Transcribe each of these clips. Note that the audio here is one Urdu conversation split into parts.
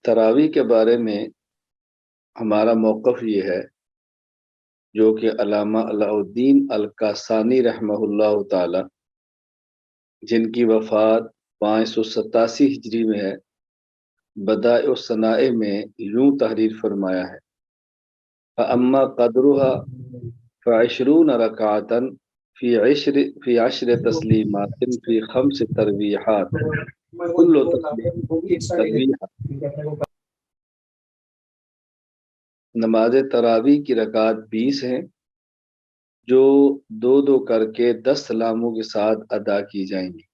تراویح کے بارے میں ہمارا موقف یہ ہے جو کہ علامہ علاء الدین الکاسانی رحمہ اللہ تعالی جن کی وفات 587 ہجری میں ہے، بدائع الصنائع میں یوں تحریر فرمایا ہے: فَأَمَّا قَدْرُهَا فَعِشْرُونَ رَكَعَةً فِي عَشْرِ تَسْلِيمَاتٍ فِي 5 ترویحات كل ترویح نماز تراویح کی رکعات 20 ہیں جو دو دو کر کے 10 سلاموں کے ساتھ ادا کی جائیں گی،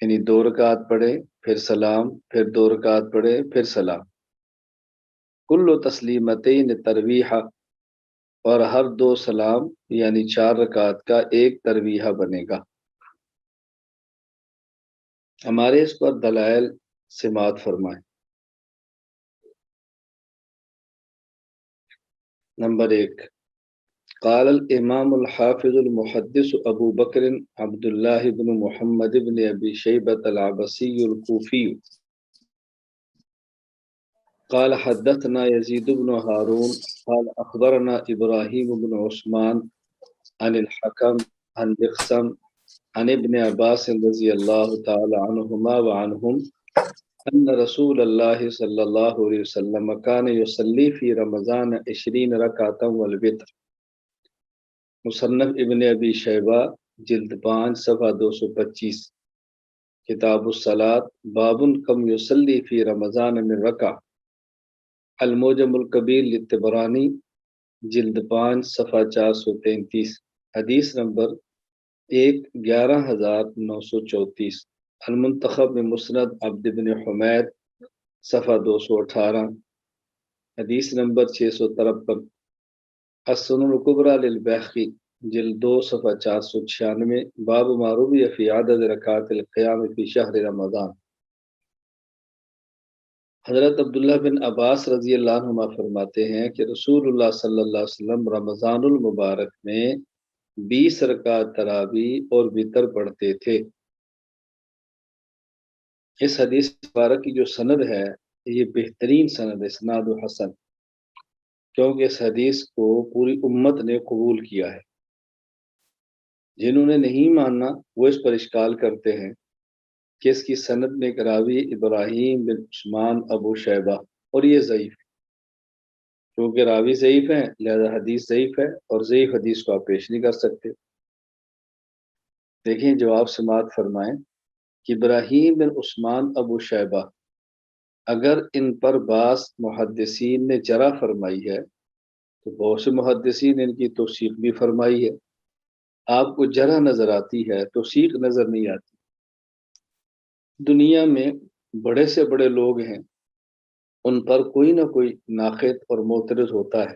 یعنی 2 رکعات پڑھے پھر سلام، پھر 2 رکعات پڑھے پھر سلام، کل تسلیمتین ترویحہ، اور ہر 2 سلام یعنی 4 رکعات کا ایک ترویحہ بنے گا۔ ہمارے اس پر دلائل سماعت فرمائیں۔ نمبر 1، قال الامام الحافظ المحدث ابو بکر عبداللہ بن محمد بن ابی شیبۃ العبسی الکوفی قال حدثنا یزید بن ہارون قال اخبرنا ابراہیم بن عثمان عن الحکم عن بقسم عن ابن عباس رضی اللہ تعالی عنہما وعنہم ان رسول اللہ صلی اللہ علیہ وسلم کان یصلی فی رمضان 20 رکعۃ والوتر۔ مصنف ابن ابی شیبہ جلد 5 صفحہ 225، کتاب الصلاۃ، باب کم یصلی فی رمضان من رکعہ، المعجم الکبیر للطبرانی جلد 5 صفحہ 433، حدیث نمبر 11934، المنتخب میں مسند عبد بن حمید صفحہ 218، حدیث نمبر 653، السنن الکبریٰ للبیہقی جلد 2 صفحہ 496، باب ما روی فی عدد رکعات القیام فی شہر رمضان۔ حضرت عبداللہ بن عباس رضی اللہ عنہما فرماتے ہیں کہ رسول اللہ صلی اللہ علیہ وسلم رمضان المبارک میں 20 رکعت تراویح اور وتر پڑھتے تھے۔ اس حدیث مبارک کی جو سند ہے یہ بہترین سند ہے، اسناد و حسن، کیونکہ اس حدیث کو پوری امت نے قبول کیا ہے۔ جنہوں نے نہیں ماننا وہ اس پر اشکال کرتے ہیں کہ اس کی سند میں راوی ابراہیم بن عثمان ابو شیبہ، اور یہ ضعیف ہے، کیونکہ راوی ضعیف ہیں لہذا حدیث ضعیف ہے، اور ضعیف حدیث کو آپ پیش نہیں کر سکتے۔ دیکھیں جواب سماعت فرمائیں کہ ابراہیم بن عثمان ابو شیبہ، اگر ان پر بعض محدثین نے جرح فرمائی ہے تو بہت سے محدثین نے ان کی توثیق بھی فرمائی ہے۔ آپ کو جرح نظر آتی ہے، توثیق نظر نہیں آتی۔ دنیا میں بڑے سے بڑے لوگ ہیں، ان پر کوئی نہ کوئی ناقد اور معترض ہوتا ہے،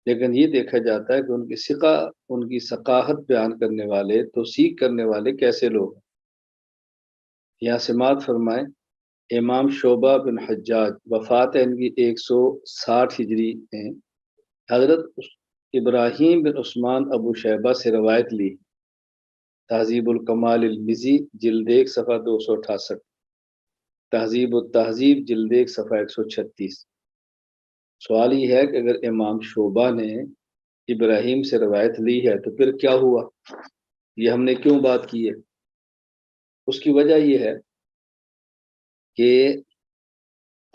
لیکن یہ دیکھا جاتا ہے کہ ان کی ثقہ، ان کی ثقافت بیان کرنے والے، توثیق کرنے والے کیسے لوگ ہیں۔ یہاں سماعت فرمائیں، امام شعبہ بن حجاج، وفات ہے ان کی 160 ہجری ہیں، حضرت ابراہیم بن عثمان ابو شیبہ سے روایت لی، تہذیب الکمال المزی جلد 1 صفحہ 268، تہذیب التہذیب جلد 1 صفحہ 136۔ سوال یہ ہے کہ اگر امام شعبہ نے ابراہیم سے روایت لی ہے تو پھر کیا ہوا، یہ ہم نے کیوں بات کی ہے؟ اس کی وجہ یہ ہے کہ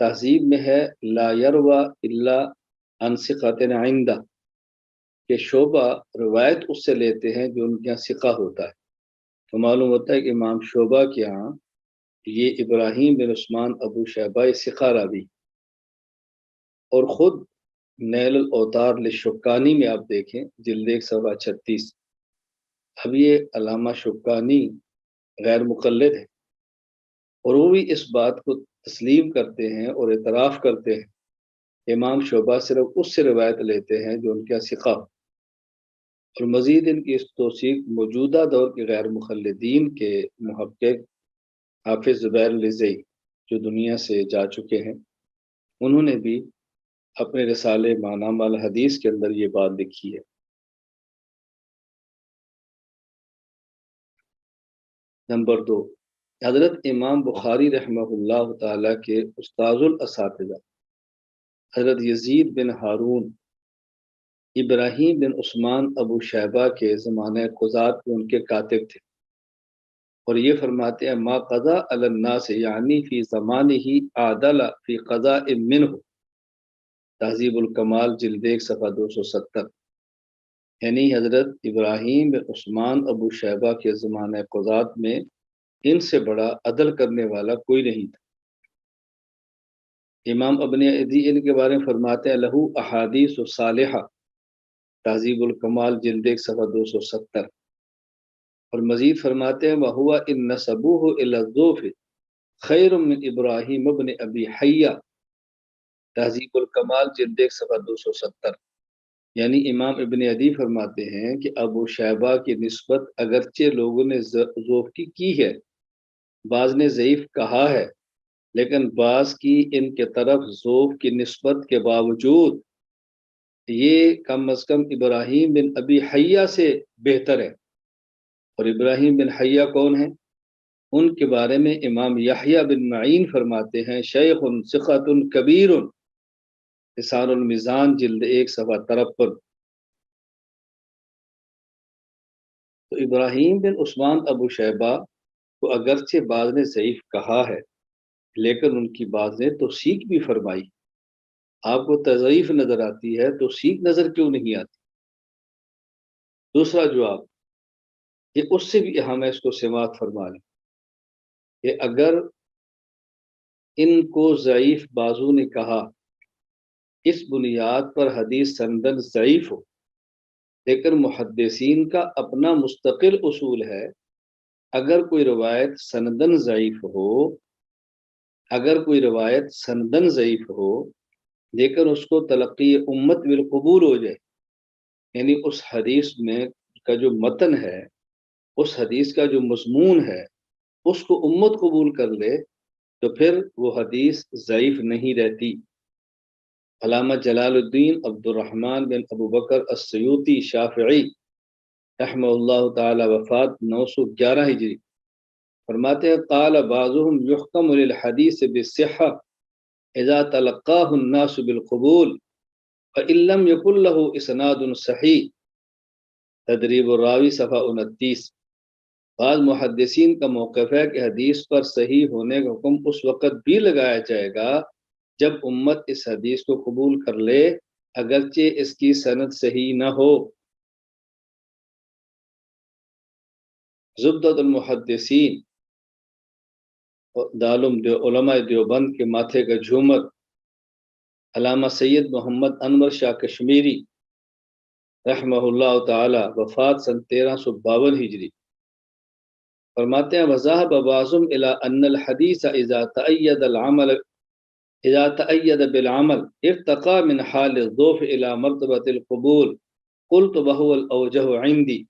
تہذیب میں ہے لا یروى الا عن ثقۃ عندہ، کہ شعبہ روایت اس سے لیتے ہیں جو ان کے یہاں ثقہ ہوتا ہے، تو معلوم ہوتا ہے کہ امام شعبہ کے یہاں یہ ابراہیم بن عثمان ابو شیبہ ثقہ راوی، اور خود نیل الاوطار للشکانی میں آپ دیکھیں جلد 1 صفحہ 36، اب یہ علامہ شکانی غیر مقلد ہے، اور وہ بھی اس بات کو تسلیم کرتے ہیں اور اعتراف کرتے ہیں، امام شعبہ صرف اس سے روایت لیتے ہیں جو ان کے ثقہ ہو، اور مزید ان کی اس توثیق موجودہ دور کے غیر مقلدین کے محقق حافظ زبیر لزئی جو دنیا سے جا چکے ہیں، انہوں نے بھی اپنے رسالے معنام الحدیث کے اندر یہ بات لکھی ہے۔ نمبر 2، حضرت امام بخاری رحمہ اللہ تعالیٰ کے استاذ الاساتذہ حضرت یزید بن ہارون ابراہیم بن عثمان ابو شیبہ کے زمانہ قضات میں ان کے کاتب تھے، اور یہ فرماتے ہیں ما قضا علی الناس یعنی فی زمانہ عادل فی قضاء منہ، تہذیب الکمال جلد 1 صفحہ 270، یعنی حضرت ابراہیم بن عثمان ابو شیبہ کے زمانہ قضات میں ان سے بڑا عدل کرنے والا کوئی نہیں تھا۔ امام ابن عدی ان کے بارے میں فرماتے ہیں لہو احادیث صالحہ، تہذیب الکمال جلد 1 صفحہ 270، اور مزید فرماتے ہیں وَهُوَ إِن نَسَبُوهُ إِلَى الضُّوفِ خَيْرٌ مِّنْ إِبْرَاهِيمَ بْنِ أَبِي حَيَّةَ، تہذیب الکمال جلد 1 صفحہ 270۔ یعنی امام ابن عدی فرماتے ہیں کہ ابو شیبہ کی نسبت اگرچہ لوگوں نے ضعف کی ہے، بعض نے ضعیف کہا ہے، لیکن بعض کی ان کے طرف ضعف کی نسبت کے باوجود یہ کم از کم ابراہیم بن ابی حیہ سے بہتر ہے۔ اور ابراہیم بن حیہ کون ہیں؟ ان کے بارے میں امام یحییٰ بن معین فرماتے ہیں شیخ ثقۃ کبیر، لسان المیزان جلد 1 صفحہ 53۔ تو ابراہیم بن عثمان ابو شیبہ کو اگرچہ بعض نے ضعیف کہا ہے، لیکن ان کی بعض نے توثیق بھی فرمائی۔ آپ کو تضعیف نظر آتی ہے، توثیق نظر کیوں نہیں آتی؟ دوسرا جواب، یہ اس سے بھی ہم اس کو سماعت فرما لیں کہ اگر ان کو ضعیف بازو نے کہا، اس بنیاد پر حدیث سندن ضعیف ہو، لیکن محدثین کا اپنا مستقل اصول ہے، اگر کوئی روایت سندن ضعیف ہو، اگر کوئی روایت سندن ضعیف ہو لیکن اس کو تلقی امت بالقبول ہو جائے، یعنی اس حدیث میں کا جو متن ہے، اس حدیث کا جو مضمون ہے، اس کو امت قبول کر لے، تو پھر وہ حدیث ضعیف نہیں رہتی۔ علامہ جلال الدین عبد الرحمن بن ابو بکر السیوطی شافعی رحمہ اللہ تعالی وفات 911 ہجری فرماتے ہیں قال بعضهم يحكم للحديث بالصحة اذا تلقاه الناس بالقبول فإن لم يكن له اسناد صحیح، تدریب الراوی صفحہ 29۔ بعض محدثین کا موقف ہے کہ حدیث پر صحیح ہونے کا حکم اس وقت بھی لگایا جائے گا جب امت اس حدیث کو قبول کر لے، اگرچہ اس کی سند صحیح نہ ہو۔ زبدۃ المحدثین دارالعلوم علماء دیوبند کے ماتھے کا جھومر علامہ سید محمد انور شاہ کشمیری رحمہ اللہ تعالی وفات سن 1352 ہجری فرماتے ہیں وذهب بعضهم الى ان الحديث اذا تأید بالعمل ارتقى من حال الضعف الى مرتبة القبول قلت وهو الاوجه عندي،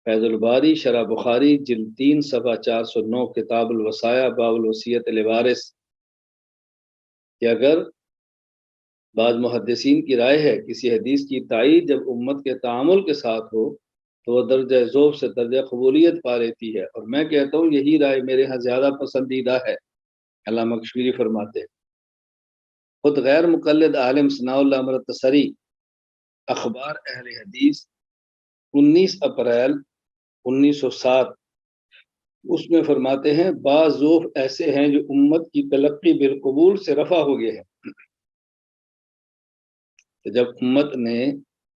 فیض الباری شرح بخاری جلد 3 صفحہ 409 کتاب الوصایا باب الوصیت للوارث، کہ اگر بعض محدثین کی رائے ہے کسی حدیث کی تائید جب امت کے تعامل کے ساتھ ہو تو وہ درجہ ذوق سے درجہ قبولیت پا لیتی ہے، اور میں کہتا ہوں یہی رائے میرے ہاں زیادہ پسندیدہ ہے۔ علامہ کشمیری فرماتے ہیں خود غیر مقلد عالم ثناء اللہ مرتسری اخبار اہل حدیث 19 اپریل 1907 اس میں فرماتے ہیں بعض ضعف ایسے ہیں جو امت کی تلقی بالقبول سے رفع ہو گئے ہیں، کہ جب امت نے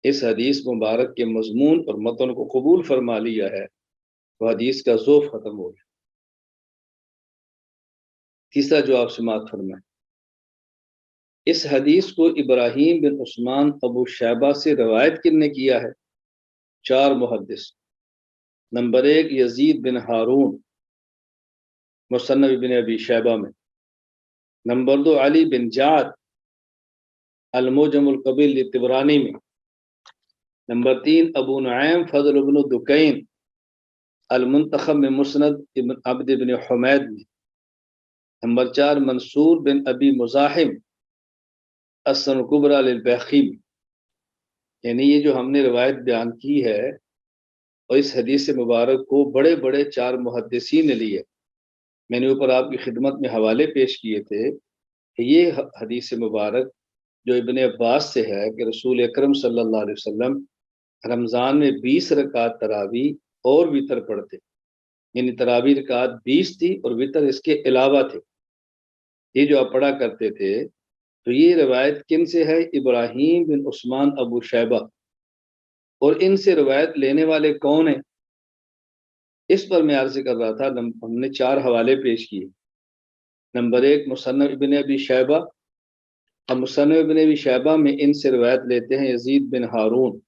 اس حدیث مبارک کے مضمون اور متن کو قبول فرما لیا ہے تو حدیث کا ضعف ختم ہو گیا۔ تیسرا جو آپ سماعت فرمائیں، اس حدیث کو ابراہیم بن عثمان ابو شیبہ سے روایت کن نے کیا ہے؟ 4 محدث۔ نمبر 1 یزید بن ہارون مصنف ابن ابی شیبہ میں، نمبر 2 علی بن جعد المعجم القبیر لطبرانی میں، نمبر 3 ابو نعیم فضل بن دکین المنتخب میں مسند ابن عبد بن حمید میں، نمبر 4 منصور بن ابی مزاحم السنن الکبریٰ للبیہقی میں۔ یعنی یہ جو ہم نے روایت بیان کی ہے اور اس حدیث مبارک کو بڑے بڑے 4 محدثین نے لیے، میں نے اوپر آپ کی خدمت میں حوالے پیش کیے تھے کہ یہ حدیث مبارک جو ابن عباس سے ہے کہ رسول اکرم صلی اللہ علیہ وسلم رمضان میں 20 رکعت تراویح اور وتر پڑھتے، یعنی تراویح رکعت 20 تھی اور وتر اس کے علاوہ تھے، یہ جو آپ پڑھا کرتے تھے۔ تو یہ روایت کن سے ہے؟ ابراہیم بن عثمان ابو شیبہ۔ اور ان سے روایت لینے والے کون ہیں؟ اس پر میں عرض کر رہا تھا، ہم نے 4 حوالے پیش کیے۔ نمبر 1 مصنف ابن ابی شیبہ، اور مصنف ابن ابی شیبہ میں ان سے روایت لیتے ہیں یزید بن ہارون۔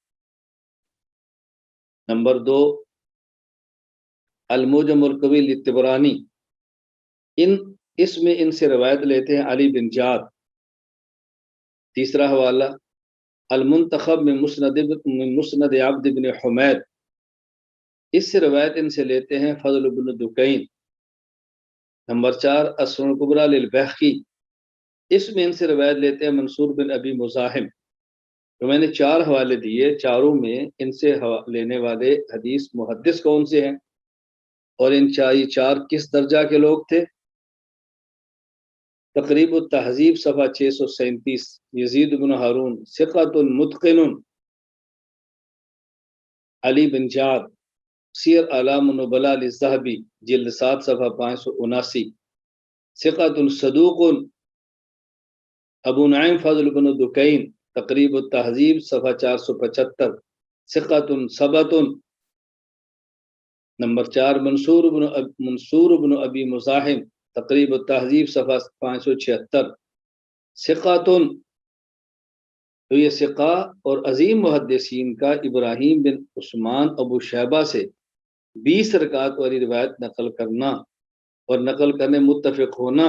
نمبر 2 المعجم القوی للطبرانی، اس میں ان سے روایت لیتے ہیں علی بن جعد۔ تیسرا حوالہ المنتخب من مسند عبد بن حمید، اس سے روایت ان سے لیتے ہیں فضل بن دکین۔ نمبر 4 السنن الکبریٰ للبیہقی، اس میں ان سے روایت لیتے ہیں منصور بن ابی مزاحم۔ تو میں نے 4 حوالے دیے، چاروں میں ان سے لینے والے حدیث محدث کون سے ہیں، اور ان 4 کس درجہ کے لوگ تھے؟ تقریب التہذیب صفحہ 637، یزید بن ہارون ثقۃ متقن، علی بن جعد سیر اعلام النبلاء للذہبی جلد 7 صفحہ 579، ثقۃ صدوق ابو نعیم فضل بن دکین تقریب التہذیب صفحہ 475، ثقۃ ثبت۔ نمبر 4 منصور بن ابی مزاحم تقریب التہذیب صفحہ 576، ثقۃ۔ تو یہ ثقہ اور عظیم محدثین کا ابراہیم بن عثمان ابو شیبہ سے 20 رکعت والی روایت نقل کرنا اور نقل کرنے متفق ہونا،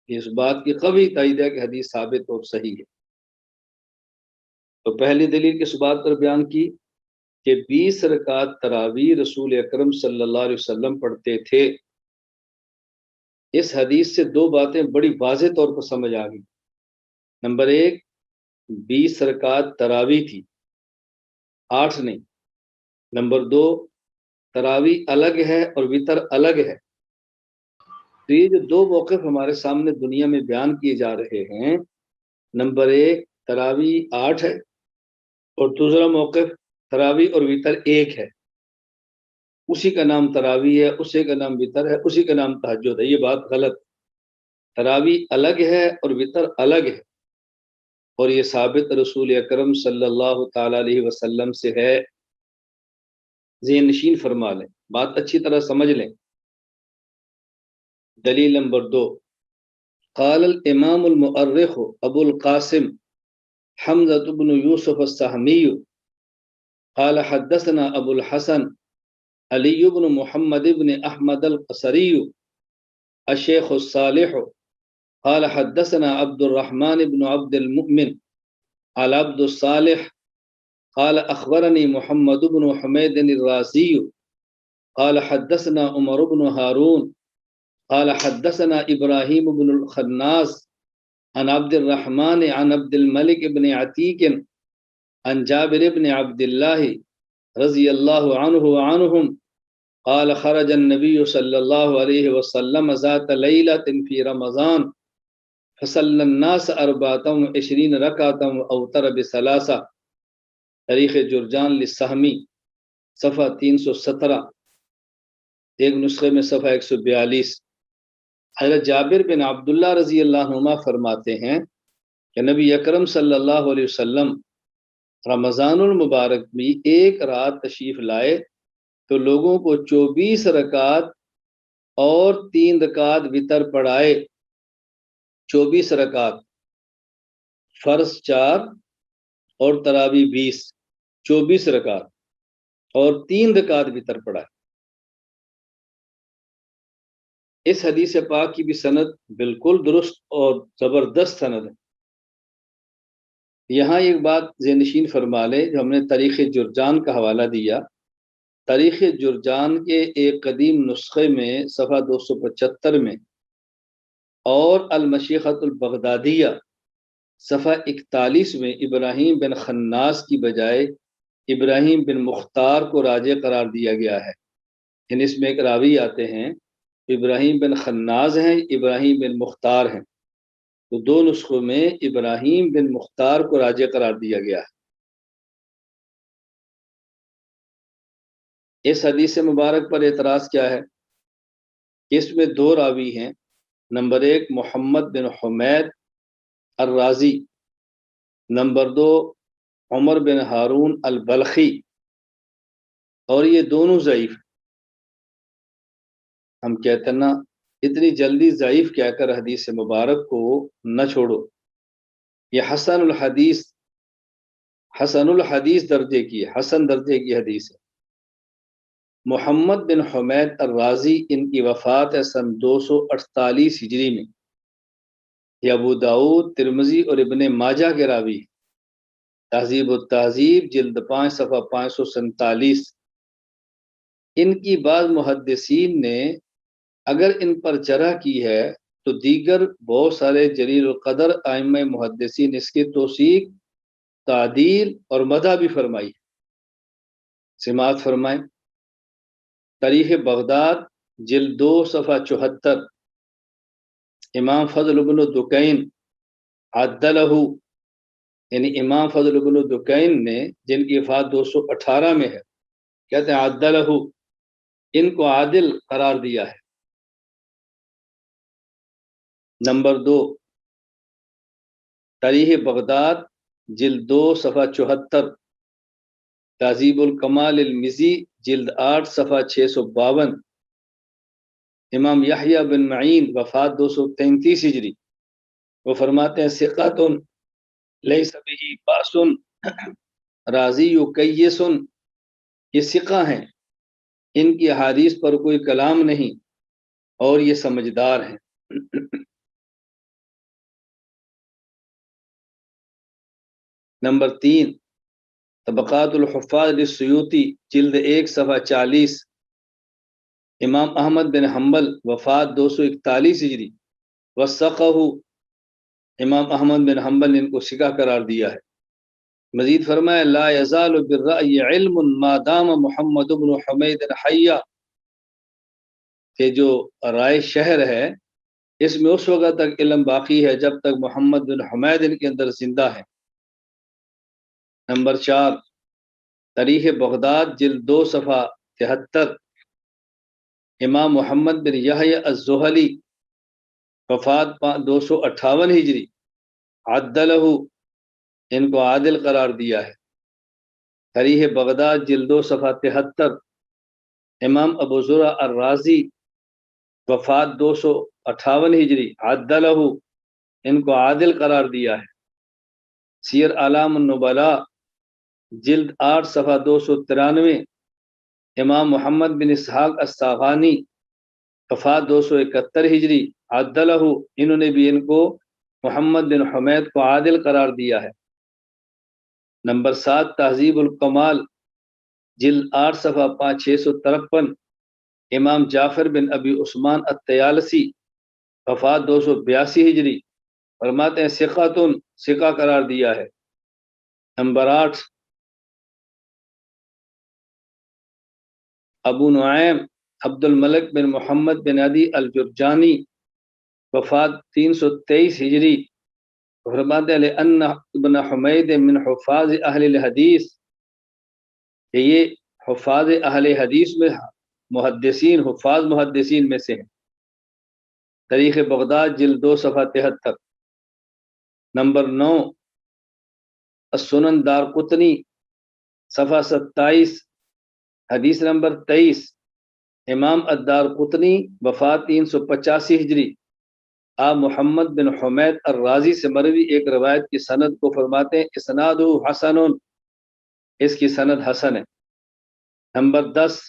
اس بات کی قوی تائید ہے کہ حدیث ثابت اور صحیح ہے۔ تو پہلی دلیل کس بات پر بیان کی کہ 20 رکعت تراویح رسول اکرم صلی اللہ علیہ وسلم پڑھتے تھے۔ اس حدیث سے 2 باتیں بڑی واضح طور پر سمجھ آ گئی۔ نمبر 1 20 رکعت تراویح تھی، 8 نہیں۔ نمبر 2 تراویح الگ ہے اور وتر الگ ہے۔ تو یہ جو 2 موقف ہمارے سامنے دنیا میں بیان کیے جا رہے ہیں، نمبر 1 تراویح 8 ہے اور دوسرا موقف تراویح اور وتر 1 ہے۔ اسی کا نام تراویح ہے، اسی کا نام وتر ہے، اسی کا نام تہجد ہے۔ یہ بات غلط، تراویح الگ ہے اور وتر الگ ہے، اور یہ ثابت رسول اکرم صلی اللہ تعالی علیہ وسلم سے ہے۔ ذہن نشین فرما لیں، بات اچھی طرح سمجھ لیں۔ دلیل نمبر 2 قال الامام المؤرخ ابو القاسم حمزة بن يوسف السہمی قال حدثنا ابو الحسن علی بن محمد بن احمد القصری الشیخ الصالح قال حدثنا عبد الرحمن بن عبد المؤمن قال عبد الصالح قال اخبرني محمد بن حمید الرازی قال حدثنا عمر بن هارون قال حدثنا ابراہیم بن الخناس عن عبد الرحمن عن عبد الملک بن عتیق عن جابر بن عبد اللہ رضی اللہ عنہ وعنہم قال خرج النبی صلی اللہ علیہ وسلم ذات لیلۃ فی رمضان فصلی الناس 24 رکعۃ واوتر بثلاثہ، تاریخ جرجان للسہمی صفحہ 317، ایک نسخے میں صفحہ 142۔ حضرت جابر بن عبداللہ رضی اللہ عنہما فرماتے ہیں کہ نبی اکرم صلی اللہ علیہ وسلم رمضان المبارک میں ایک رات تشریف لائے تو لوگوں کو 24 رکعت اور 3 رکعت وتر پڑھائے۔ 24 رکعت فرض 4 اور تراویح 20، 24 رکعت اور 3 رکعت وتر پڑھائے۔ اس حدیث پاک کی بھی سند بالکل درست اور زبردست سند ہے۔ یہاں ایک بات ذہن نشین فرما لیں، جو ہم نے تاریخ جرجان کا حوالہ دیا، تاریخ جرجان کے ایک قدیم نسخے میں صفحہ 275 میں اور المشیخۃ البغدادیہ صفحہ 41 میں ابراہیم بن خناس کی بجائے ابراہیم بن مختار کو راجع قرار دیا گیا ہے۔ یعنی اس میں ایک راوی آتے ہیں ابراہیم بن خناز ہیں، ابراہیم بن مختار ہیں، تو دو نسخوں میں ابراہیم بن مختار کو راجع قرار دیا گیا ہے۔ اس حدیث مبارک پر اعتراض کیا ہے؟ اس میں دو راوی ہیں، نمبر ایک محمد بن حمید الرازی، نمبر دو عمر بن ہارون البلخی، اور یہ دونوں ضعیف۔ ہم کہتے ہیں نا، اتنی جلدی ضعیف کہہ کر حدیث مبارک کو نہ چھوڑو، یہ حسن الحدیث درجے کی ہے، حسن درجے کی حدیث ہے۔ محمد بن حمید الرازی، ان کی وفات ہے سن 248 ہجری میں، یہ ابو داؤد، ترمذی اور ابن ماجہ کے راوی ہیں۔ تہذیب التہذیب جلد 5 صفحہ 547۔ ان کی بعض محدثین نے اگر ان پر جرح کی ہے تو دیگر بہت سارے جلیل القدر ائمہ محدثین اس کی توثیق، تعدیل اور مدح بھی فرمائی۔ سماعت فرمائیں، تاریخ بغداد جلد 2 صفحہ 74، امام فضل بن دکین عدلہ، یعنی امام فضل بن دکین نے، جن کی وفات 218 میں ہے، کہتے ہیں عدلہ، ان کو عادل قرار دیا ہے۔ نمبر 2 تاریخ بغداد جلد 2 صفحہ 74، تہذیب الکمال المزی جلد 8 صفحہ 652، امام یحییٰ بن معین وفات 233 ہجری، وہ فرماتے ہیں ثقۃ لیس بہ باس راضی کیس، یہ ثقہ ہیں، ان کی احادیث پر کوئی کلام نہیں اور یہ سمجھدار ہیں۔ نمبر 3 طبقات الحفاظ للسیوطی جلد 1 صفحہ 40، امام احمد بن حنبل وفات 241 ہجری، وثقہ، امام احمد بن حنبل نے ان کو ثقہ قرار دیا ہے۔ مزید فرمایا لا یزال بالرأی علم ما دام محمد بن حمید حیا، کہ جو رائے شہر ہے اس میں اس وقت تک علم باقی ہے جب تک محمد بن حمید ان کے اندر زندہ ہے۔ نمبر 4 تاریخ بغداد جلد 2 صفحہ 73، امام محمد بن یحییٰ الزہلی وفات 258 ہجری، عدلہ، ان کو عادل قرار دیا ہے۔ تاریخ بغداد جلد 2 صفحہ 73، امام ابو زرع الرازی وفات 258 ہجری، عدلہ، ان کو عادل قرار دیا ہے۔ سیر اعلام النبلاء جلد 8 صفحہ 293، امام محمد بن اسحاق الصاغانی وفات 271 ہجری، عدلہ، انہوں نے بھی ان کو محمد بن حمید کو عادل قرار دیا ہے۔ نمبر 7 تہذیب الکمال جلد 8 صفحہ 653، امام جعفر بن ابی عثمان الطیالسی وفات 282 ہجری، فرماتے ہیں ثقہ قرار دیا ہے۔ نمبر 8 ابو نعیم عبد الملک بن محمد بن عدی الجرجانی وفات 323 ہجری، فرماتے ہیں ان ابن حمید من حفاظ اہل الحدیث، کہ یہ حفاظ اہل حدیث میں حفاظ محدثین میں سے ہیں۔ تاریخ بغداد جلد 2 صفحہ 73۔ نمبر 9 السنن دارقطنی صفحہ 27، حدیث نمبر 23، امام الدارقطنی وفات 385 ہجری، آپ محمد بن حمید الرازی سے مروی ایک روایت کی سند کو فرماتے ہیں اسنادہ حسن، اس کی سند حسن ہے۔ نمبر 10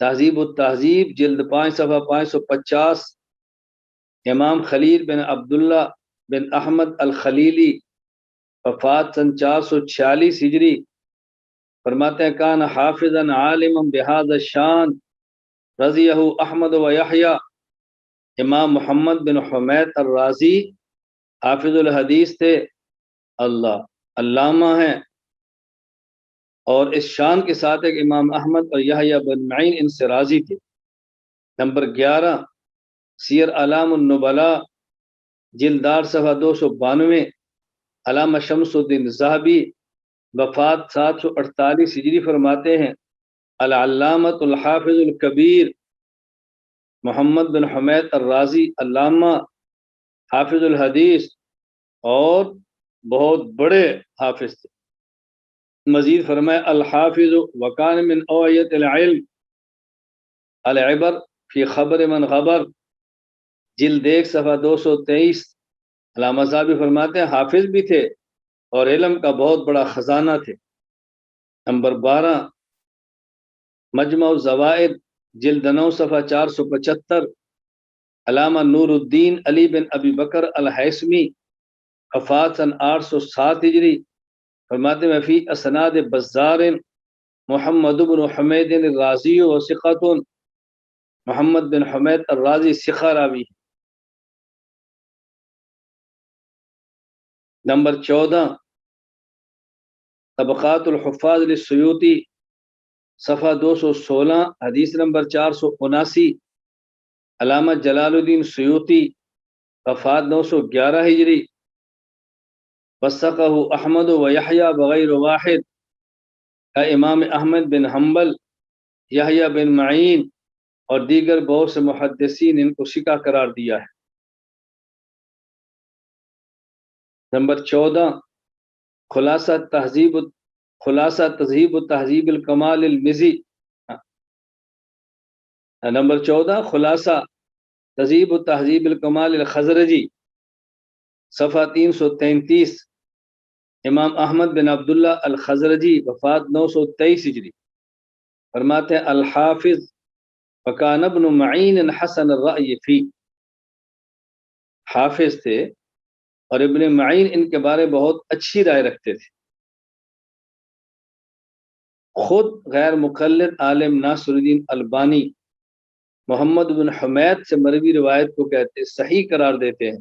تہذیب التہذیب جلد 5 صفحہ 550، امام خلیل بن عبداللہ بن احمد الخلیلی وفات سن 446 ہجری، فرماتے ہیں کان حافظا عالما بهذا الشان رضیہ احمد و یحییٰ، امام محمد بن حمید الرازی حافظ الحدیث تھے، علامہ ہیں، اور اس شان کے ساتھ ایک امام احمد اور یحییٰ بن معین ان سے راضی تھے۔ نمبر 11 سیر اعلام النبلاء جلدار صفحہ 292، علامہ شمس الدین ذہبی وفات 748 ہجری فرماتے ہیں العلامۃ الحافظ الکبیر محمد بن حمید الرازی علامہ حافظ الحدیث اور بہت بڑے حافظ تھے۔ مزید فرمائے الحافظ وکان من اوعیت العلم العبر فی خبر من خبر، جلد 1 صفحہ 223، علامہ ذہبی فرماتے ہیں حافظ بھی تھے اور علم کا بہت بڑا خزانہ تھے۔ نمبر 12 مجمع الزوائد جلد 9 صفحہ 475، علامہ نور الدین علی بن ابی بکر الحیثمی وفات سن 807 ہجری فرماتے ہیں فی اسناد بزار محمد بن حمید الرازی و ثقۃ، محمد بن حمید الرازی ثقہ راوی۔ نمبر 14 طبقات الحفاظ للسیوطی صفحہ 216، حدیث نمبر 479، علامہ جلال الدین سیوطی وفات 911 ہجری، وثقہ احمد و یحییٰ بغیر واحد، کا امام احمد بن حنبل، یحییٰ بن معین اور دیگر بہت سے محدثین ان کو ثقہ قرار دیا ہے۔ نمبر 14 خلاصہ تہذیب التہذیب الکمال المزی، نمبر 14 خلاصہ تہذیب التہذیب الکمال الخزرجی صفحہ 333، امام احمد بن عبداللہ الخزرجی وفات 923 ہجری فرماتے ہیں الحافظ وکان ابن معین حسن الرأی فی، حافظ تھے اور ابن معین ان کے بارے بہت اچھی رائے رکھتے تھے۔ خود غیر مقلد عالم ناصر الدین البانی محمد بن حمید سے مروی روایت کو کہتے صحیح قرار دیتے ہیں۔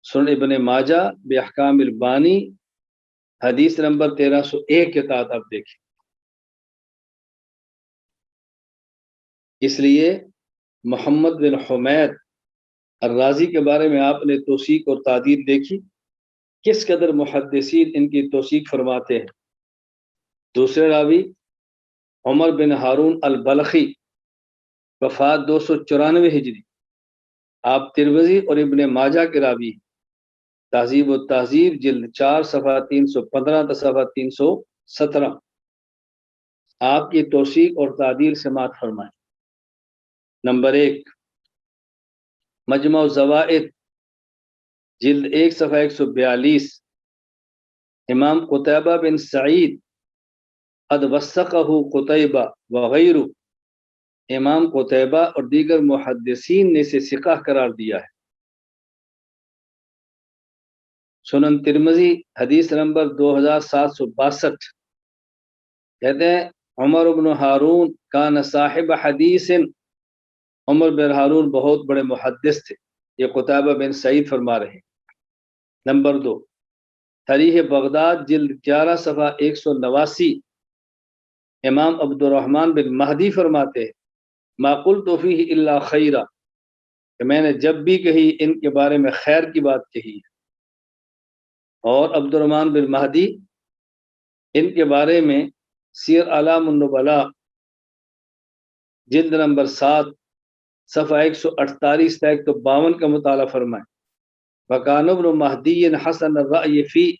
سنن ابن ماجہ باحکام البانی حدیث نمبر 1301 کے تحت آپ دیکھیں۔ اس لیے محمد بن حمید الرازی کے بارے میں آپ نے توثیق اور تعدیل دیکھی، کس قدر محدثین ان کی توثیق فرماتے ہیں۔ دوسرے راوی عمر بن ہارون البلخی وفات 294 ہجری، آپ ترمذی اور ابن ماجہ کے راوی، تہذیب التہذیب جلد 4 صفحہ 315 تا صفحہ 317، آپ کی توثیق اور تعدیل سماعت فرمائیں۔ نمبر 1 مجمع الزوائد جلد 1 صفحہ 142، امام قتیبہ بن سعید قد وثقہ قتیبہ وغیرہ، امام قتیبہ اور دیگر محدثین نے اسے ثقہ قرار دیا ہے۔ سنن ترمذی حدیث نمبر 2762، کہتے ہیں عمر بن ہارون کان صاحب حدیث، عمر بن ہارون بہت بڑے محدث تھے، یہ قتیبہ بن سعید فرما رہے ہیں۔ نمبر 2 تاریخ بغداد جلد 11 صفحہ 189، امام عبد الرحمن بن مہدی فرماتے ہیں ما قلت فیہ الا خیرا، کہ میں نے جب بھی کہی ان کے بارے میں خیر کی بات کہی ہے۔ اور عبد الرحمن بن مہدی ان کے بارے میں سیر اعلام النبلاء جلد نمبر 7 صفحہ 148 تا 152 کا مطالعہ فرمائیں۔ وکان ابن مہدی حسن الرأی فی،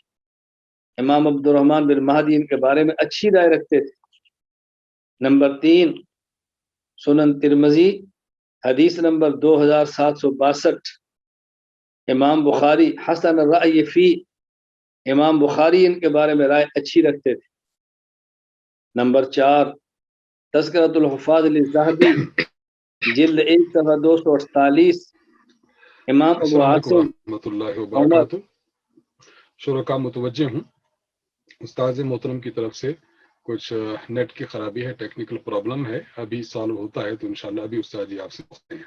امام عبد الرحمن بن مہدی ان کے بارے میں اچھی رائے رکھتے تھے۔ نمبر 3 سنن ترمذی حدیث نمبر 2762، امام بخاری حسن الرأی فی، امام بخاری ان کے بارے میں رائے اچھی رکھتے تھے۔ نمبر 4 تذکرۃ الحفاظ للذہبی جلد 1 صفحہ 248، امام ابو السلام علیکم عاصم ورحمۃ اللہ عمر۔ وبرکاتہ۔ شرکا متوجہ ہوں، استاذ محترم کی طرف سے کچھ نیٹ کی خرابی ہے، ٹیکنیکل پرابلم ہے، ابھی سالو ہوتا ہے تو انشاءاللہ ابھی استاد جی آپ سے پوچھتے ہیں۔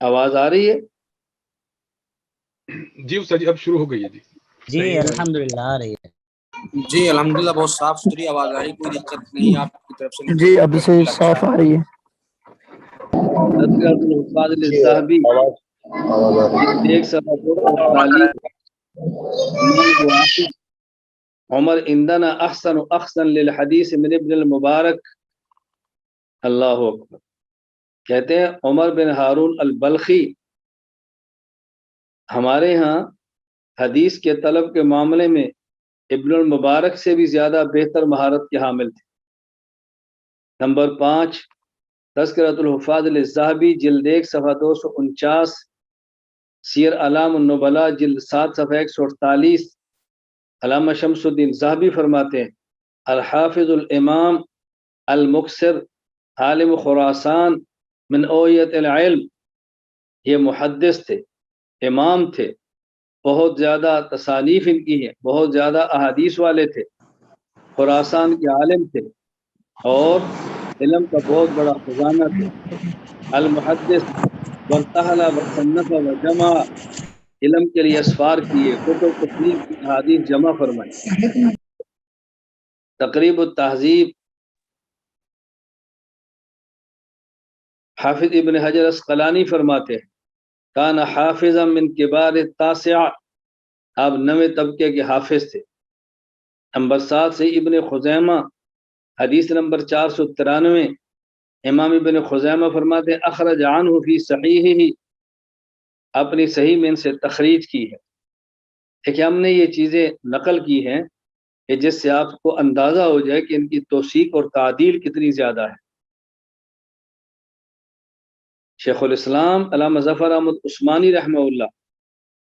آواز آ رہی ہے؟ جی استاد جی اب شروع ہو گئی ہے۔ جی جی الحمدللہ آ رہی ہے۔ جی الحمدللہ بہت صاف ستھری آواز آ رہی، کوئی دقت نہیں آپ کی طرف سے۔ جی اب سے صاف آ رہی ہے۔ تذکرۃ الحفاظ للذہبی جلد 1 صفحہ 248 امام ابو حافظ عمر عندنا احسن للحدیث من ابن المبارک، اللہ اکبر، کہتے ہیں عمر بن ہارون البلخی ہمارے ہاں حدیث کے طلب کے معاملے میں ابن المبارک سے بھی زیادہ بہتر مہارت کے حامل تھے۔ نمبر 5 تذکرۃ الحفاظ للذہبی جلد 1 صفحہ 249، سیر اعلام النبلاء جلد 7 صفحہ 148، علامہ شمس الدین ذہبی فرماتے ہیں الحافظ الامام المکثر عالم خراسان من اویت العلم، یہ محدث تھے، امام تھے، بہت زیادہ تصانیف ان کی ہیں، بہت زیادہ احادیث والے تھے، خراسان کے عالم تھے اور علم کا بہت بڑا خزانہ تھے۔ المحدث وارتحل وصنف وجمع، علم کے لیے اسفار کیے، کتب تصنیف کی احادیث جمع فرمائی۔ تقریب التہذیب حافظ ابن حجر اسقلانی فرماتے ہیں کان حافظا من کبار التاسع، آپ 9ویں طبقے کے حافظ تھے۔ نمبر 7 سے ابن خزیمہ حدیث نمبر 493، امام ابن خزیمہ فرماتے ہیں اخرج عنہ فی صحیحہ، اپنی صحیح میں ان سے تخریج کی ہے۔ کہ ہم نے یہ چیزیں نقل کی ہیں کہ جس سے آپ کو اندازہ ہو جائے کہ ان کی توثیق اور تعدیل کتنی زیادہ ہے۔ شیخ الاسلام علامہ ظفر احمد عثمانی رحمہ اللہ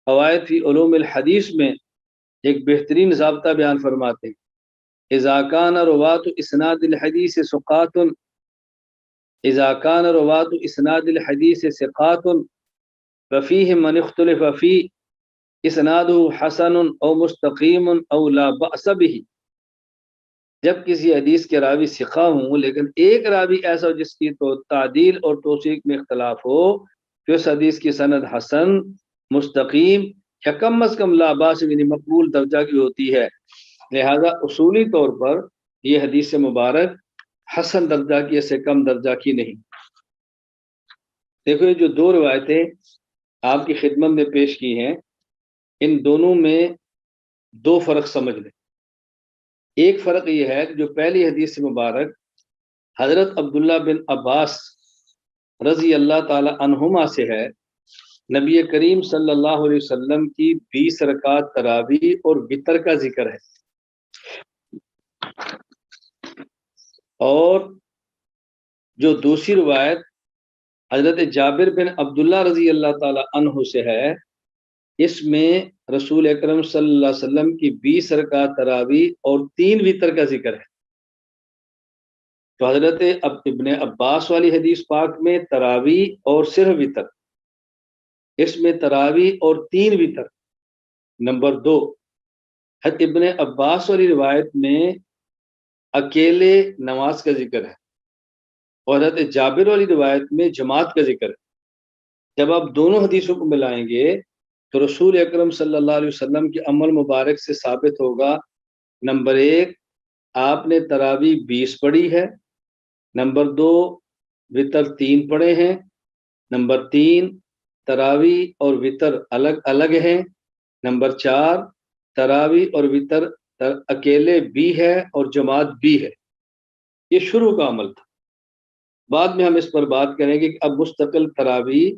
فوائد فی علوم الحدیث میں ایک بہترین ضابطہ بیان فرماتے ہیں اذا کان روات اسناد الحدیث ثقات، اذا کان روات اسناد الحدیث ثقات وفیہ من اختلف فی اسنادہ حسن او مستقیم او لا بأس بہ، جب کسی حدیث کے راوی ثقہ ہوں لیکن ایک راوی ایسا ہو جس کی تو تعدیل اور توثیق میں اختلاف ہو کہ اس حدیث کی سند حسن، مستقیم یا کم از کم لا باس یعنی مقبول درجہ کی ہوتی ہے، لہذا اصولی طور پر یہ حدیث مبارک حسن درجہ کی سے کم درجہ کی نہیں۔ دیکھو یہ جو 2 روایتیں آپ کی خدمت میں پیش کی ہیں، ان دونوں میں 2 فرق سمجھ لیں۔ ایک فرق یہ ہے کہ جو پہلی حدیث مبارک حضرت عبداللہ بن عباس رضی اللہ تعالی عنہما سے ہے، نبی کریم صلی اللہ علیہ وسلم کی 20 رکعت تراویح اور وتر کا ذکر ہے، اور جو دوسری روایت حضرت جابر بن عبداللہ رضی اللہ تعالی عنہ سے ہے، اس میں رسول اکرم صلی اللہ علیہ وسلم کی 20 رکعت تراویح اور 3 وتر کا ذکر ہے۔ تو حضرت ابن عباس والی حدیث پاک میں تراویح اور صرف وتر، اس میں تراویح اور 3 وتر۔ نمبر 2 حضرت ابن عباس والی روایت میں اکیلے نماز کا ذکر ہے، اور حضرت جابر والی روایت میں جماعت کا ذکر ہے۔ جب آپ دونوں حدیثوں کو ملائیں گے تو رسول اکرم صلی اللہ علیہ وسلم کے عمل مبارک سے ثابت ہوگا، نمبر 1 آپ نے تراویح 20 پڑھی ہے، نمبر 2 وتر 3 پڑھے ہیں، نمبر 3 تراویح اور وتر الگ الگ ہیں، نمبر 4 تراویح اور وتر اکیلے بھی ہے اور جماعت بھی ہے۔ یہ شروع کا عمل تھا، بعد میں ہم اس پر بات کریں گے کہ اب مستقل تراویح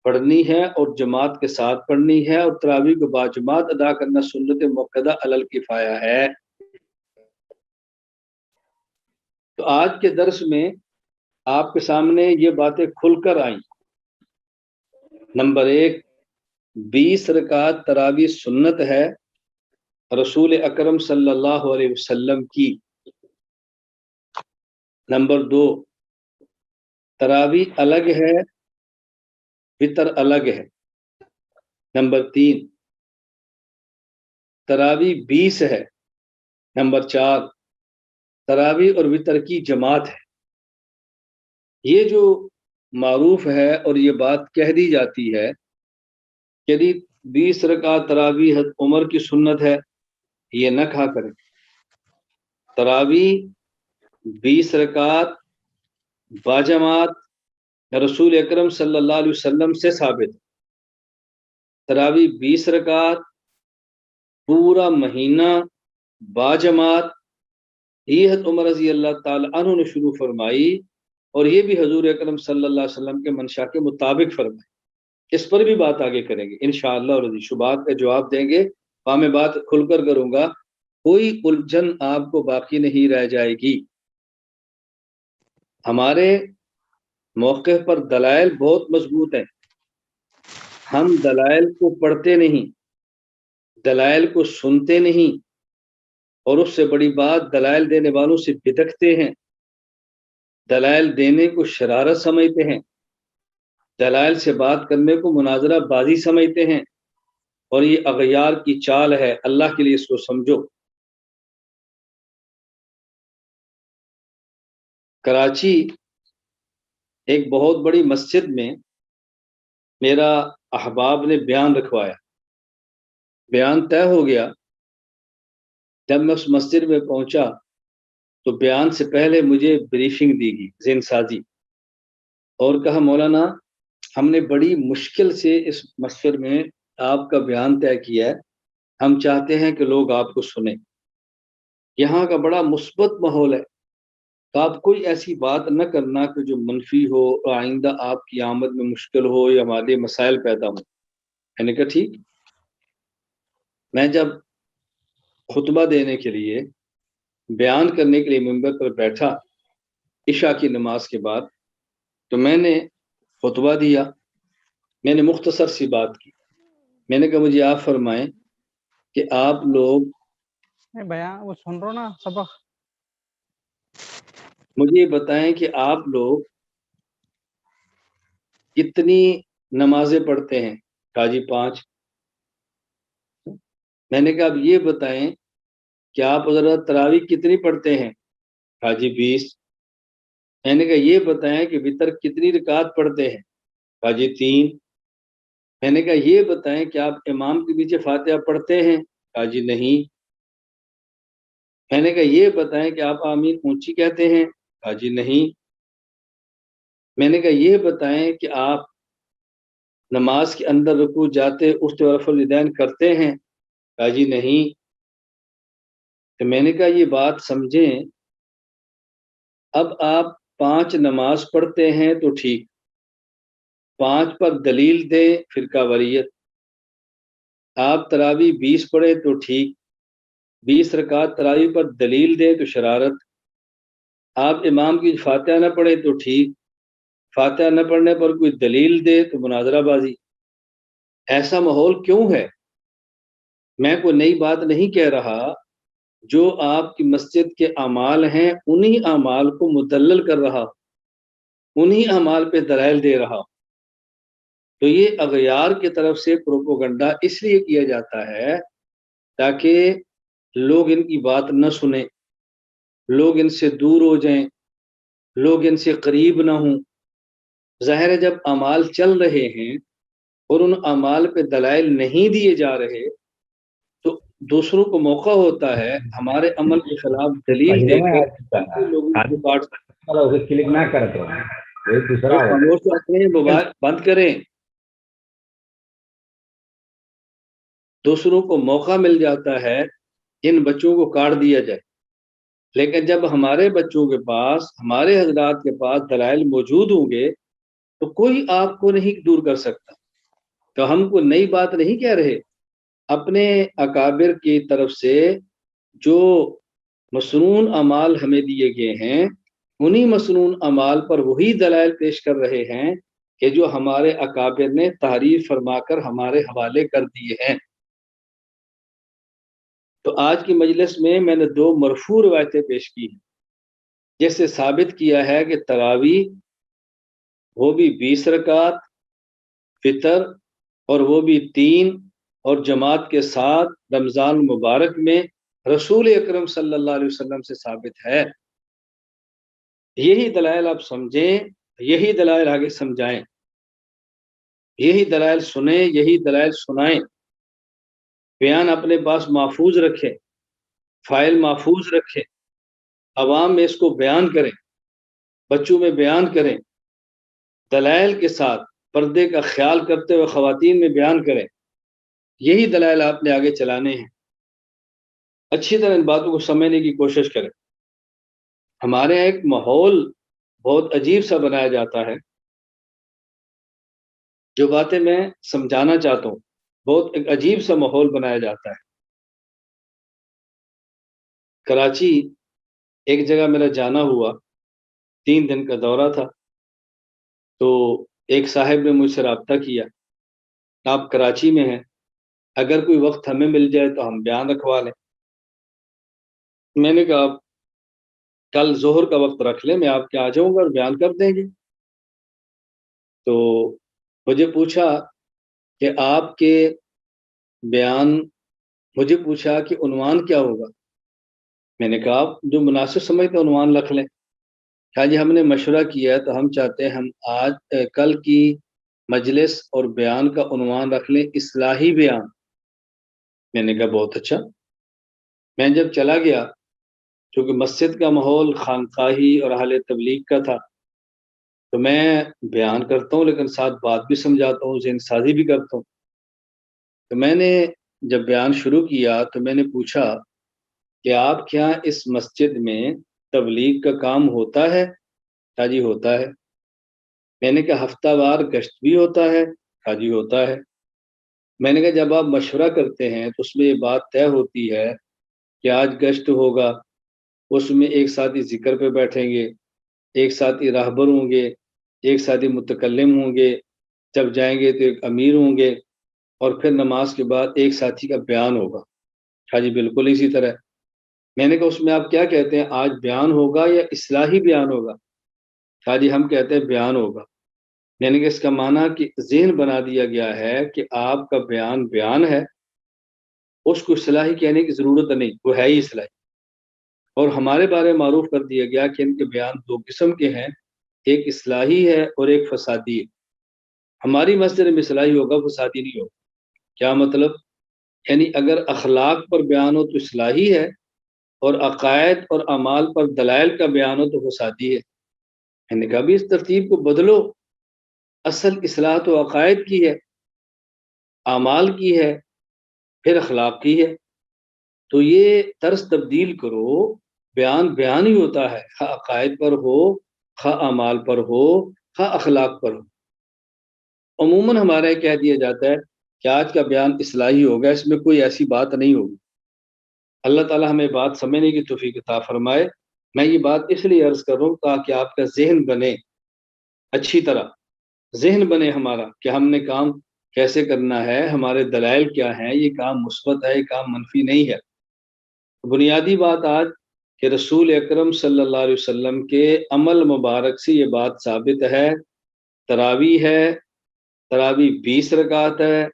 پڑھنی ہے اور جماعت کے ساتھ پڑھنی ہے، اور تراویح کو باجماعت ادا کرنا سنت مؤکدہ علی الکفایہ ہے۔ تو آج کے درس میں آپ کے سامنے یہ باتیں کھل کر آئیں۔ نمبر 1 20 رکعت تراویح سنت ہے رسول اکرم صلی اللہ علیہ وسلم کی۔ نمبر 2 تراویح الگ ہے، وتر الگ ہے۔ نمبر 3 تراویح 20 ہے۔ نمبر 4 تراویح اور وتر کی جماعت ہے۔ یہ جو معروف ہے اور یہ بات کہہ دی جاتی ہے کہ 20 رکعت تراویح حضرت عمر کی سنت ہے، یہ نہ کہا کریں، تراوی 20 رکعت باجماعت رسول اکرم صلی اللہ علیہ وسلم سے ثابت. تراوی 20 رکعت پورا مہینہ باجماعت یہ حضرت عمر رضی اللہ تعالی عنہ نے شروع فرمائی، اور یہ بھی حضور اکرم صلی اللہ علیہ وسلم کے منشا کے مطابق فرمائی. اس پر بھی بات آگے کریں گے انشاءاللہ، اور شبہات کا جواب دیں گے. میں بات کھل کر کروں گا، کوئی الجھن آپ کو باقی نہیں رہ جائے گی. ہمارے موقف پر دلائل بہت مضبوط ہیں، ہم دلائل کو پڑھتے نہیں، دلائل کو سنتے نہیں، اور اس سے بڑی بات دلائل دینے والوں سے بدکتے ہیں، دلائل دینے کو شرارت سمجھتے ہیں، دلائل سے بات کرنے کو مناظرہ بازی سمجھتے ہیں، اور یہ اغیار کی چال ہے. اللہ کے لیے اس کو سمجھو. کراچی ایک بہت بڑی مسجد میں میرا احباب نے بیان رکھوایا، بیان طے ہو گیا. جب میں اس مسجد میں پہنچا تو بیان سے پہلے مجھے بریفنگ دی گئی، ذہن سازی، اور کہا مولانا ہم نے بڑی مشکل سے اس مسجد میں آپ کا بیان طے کیا ہے، ہم چاہتے ہیں کہ لوگ آپ کو سنیں. یہاں کا بڑا مثبت ماحول ہے، تو آپ کوئی ایسی بات نہ کرنا کہ جو منفی ہو، آئندہ آپ کی آمد میں مشکل ہو یا ہمارے مسائل پیدا ہوں. میں نے کہا ٹھیک. میں جب خطبہ دینے کے لیے بیان کرنے کے لیے منبر پر بیٹھا عشاء کی نماز کے بعد، تو میں نے خطبہ دیا. میں نے مختصر سی بات کی. میں نے کہا مجھے آپ فرمائیں کہ آپ لوگ بیان وہ سن رہو نا سبق، مجھے بتائیں کہ آپ لوگ کتنی نمازیں پڑھتے ہیں؟ کہا جی 5. میں نے کہا اب یہ بتائیں کہ آپ حضرت تراویح کتنی پڑھتے ہیں؟ کہا جی 20. میں نے کہا یہ بتائیں کہ وتر کتنی رکعت پڑھتے ہیں؟ کہا جی 3. میں نے کہا یہ بتائیں کہ آپ امام کے پیچھے فاتحہ پڑھتے ہیں؟ کہا جی نہیں. میں نے کہا یہ بتائیں کہ آپ آمین اونچی کہتے ہیں؟ کہا جی نہیں. میں نے کہا یہ بتائیں کہ آپ نماز کے اندر رکوع جاتے اٹھتے رفع الیدین کرتے ہیں؟ کہا جی نہیں. تو میں نے کہا یہ بات سمجھیں، اب آپ 5 نماز پڑھتے ہیں تو ٹھیک، 5 پر دلیل دیں فرقہ واریت. آپ تراویح 20 پڑھے تو ٹھیک، 20 رکعت تراویح پر دلیل دیں تو شرارت. آپ امام کی فاتحہ نہ پڑھے تو ٹھیک، فاتحہ نہ پڑھنے پر کوئی دلیل دے تو مناظرہ بازی. ایسا ماحول کیوں ہے؟ میں کوئی نئی بات نہیں کہہ رہا، جو آپ کی مسجد کے اعمال ہیں انہی اعمال کو مدلل کر رہا، انہی اعمال پہ دلائل دے رہا. تو یہ اغیار کی طرف سے پروپوگنڈا اس لیے کیا جاتا ہے تاکہ لوگ ان کی بات نہ سنیں، لوگ ان سے دور ہو جائیں، لوگ ان سے قریب نہ ہوں. ظاہر ہے جب اعمال چل رہے ہیں اور ان اعمال پہ دلائل نہیں دیے جا رہے تو دوسروں کو موقع ہوتا ہے ہمارے عمل کے خلاف دلیل دے کر لوگوں کو کاٹ سکتے. کلک نہ کرتے خاموش رکھیں، موبائل بند کریں. دوسروں کو موقع مل جاتا ہے ان بچوں کو کاٹ دیا جائے، لیکن جب ہمارے بچوں کے پاس، ہمارے حضرات کے پاس دلائل موجود ہوں گے تو کوئی آپ کو نہیں دور کر سکتا. تو ہم کو نئی بات نہیں کہہ رہے، اپنے اکابر کی طرف سے جو مسنون اعمال ہمیں دیے گئے ہیں انہی مسنون اعمال پر وہی دلائل پیش کر رہے ہیں کہ جو ہمارے اکابر نے تحریر فرما کر ہمارے حوالے کر دیے ہیں. تو آج کی مجلس میں نے 2 مرفوع روایتیں پیش کی ہیں جس سے ثابت کیا ہے کہ تراویح وہ بھی 20 رکعت، فطر اور وہ بھی 3 اور جماعت کے ساتھ رمضان مبارک میں رسول اکرم صلی اللہ علیہ وسلم سے ثابت ہے. یہی دلائل آپ سمجھیں، یہی دلائل آگے سمجھائیں، یہی دلائل سنیں، یہی دلائل سنائیں. بیان اپنے پاس محفوظ رکھیں، فائل محفوظ رکھیں. عوام میں اس کو بیان کریں، بچوں میں بیان کریں، دلائل کے ساتھ پردے کا خیال کرتے ہوئے خواتین میں بیان کریں. یہی دلائل آپ نے آگے چلانے ہیں. اچھی طرح ان باتوں کو سمجھنے کی کوشش کریں. ہمارے یہاں ایک ماحول بہت عجیب سا بنایا جاتا ہے. جو باتیں میں سمجھانا چاہتا ہوں، بہت ایک عجیب سا ماحول بنایا جاتا ہے. کراچی ایک جگہ میرا جانا ہوا، 3 دن کا دورہ تھا. تو ایک صاحب نے مجھ سے رابطہ کیا، آپ کراچی میں ہیں، اگر کوئی وقت ہمیں مل جائے تو ہم بیان رکھوا لیں. میں نے کہا آپ کل ظہر کا وقت رکھ لیں، میں آپ کے آ جاؤں گا اور بیان کر دیں گے. تو مجھے پوچھا کہ آپ کے بیان، مجھے پوچھا کہ عنوان کیا ہوگا. میں نے کہا آپ جو مناسب سمجھتے عنوان رکھ لیں. کہا جی ہم نے مشورہ کیا ہے تو ہم چاہتے ہیں ہم کل کی مجلس اور بیان کا عنوان رکھ لیں اصلاحی بیان. میں نے کہا بہت اچھا. میں جب چلا گیا، چونکہ مسجد کا ماحول خانقاہی اور اہل تبلیغ کا تھا، تو میں بیان کرتا ہوں لیکن ساتھ بات بھی سمجھاتا ہوں، ذہن سازی بھی کرتا ہوں. تو میں نے جب بیان شروع کیا تو میں نے پوچھا کہ آپ کیا اس مسجد میں تبلیغ کا کام ہوتا ہے؟ کہا جی ہوتا ہے. میں نے کہا ہفتہ وار گشت بھی ہوتا ہے؟ کہا جی ہوتا ہے. میں نے کہا جب آپ مشورہ کرتے ہیں تو اس میں یہ بات طے ہوتی ہے کہ آج گشت ہوگا، اس میں ایک ساتھی ذکر پہ بیٹھیں گے، ایک ساتھی راہبر ہوں گے، ایک ساتھی متکلم ہوں گے، جب جائیں گے تو ایک امیر ہوں گے، اور پھر نماز کے بعد ایک ساتھی کا بیان ہوگا. کہا جی بالکل اسی طرح. میں نے کہا اس میں آپ کیا کہتے ہیں، آج بیان ہوگا یا اصلاحی بیان ہوگا؟ کہا جی ہم کہتے ہیں بیان ہوگا. میں نے کہا اس کا معنی کہ ذہن بنا دیا گیا ہے کہ آپ کا بیان بیان ہے، اس کو اصلاحی کہنے کی ضرورت نہیں، وہ ہے ہی اصلاحی. اور ہمارے بارے میں معروف کر دیا گیا کہ ان کے بیان 2 قسم کے ہیں، ایک اصلاحی ہے اور ایک فسادی ہے. ہماری مسجد میں اصلاحی ہوگا، فسادی نہیں ہوگا. کیا مطلب؟ یعنی اگر اخلاق پر بیان ہو تو اصلاحی ہے، اور عقائد اور اعمال پر دلائل کا بیان ہو تو فسادی ہے. میں نے کہا بھی اس ترتیب کو بدلو، اصل اصلاح تو عقائد کی ہے، اعمال کی ہے، پھر اخلاق کی ہے. تو یہ طرز تبدیل کرو. بیان بیان ہی ہوتا ہے، خواہ عقائد پر ہو، خواہ اعمال پر ہو، خواہ اخلاق پر ہو. عموماً ہمارا یہ کہہ دیا جاتا ہے کہ آج کا بیان اصلاحی ہوگا، اس میں کوئی ایسی بات نہیں ہوگی. اللہ تعالیٰ ہمیں بات سمجھنے کی توفیق عطا فرمائے. میں یہ بات اس لیے عرض کر رہا ہوں تاکہ آپ کا ذہن بنے، اچھی طرح ذہن بنے ہمارا کہ ہم نے کام کیسے کرنا ہے، ہمارے دلائل کیا ہیں، یہ کام مثبت ہے، یہ کام منفی نہیں ہے. بنیادی بات آج کہ رسول اکرم صلی اللہ علیہ وسلم کے عمل مبارک سے یہ بات ثابت ہے. تراویح ہے، تراویح 20 رکعت ہے،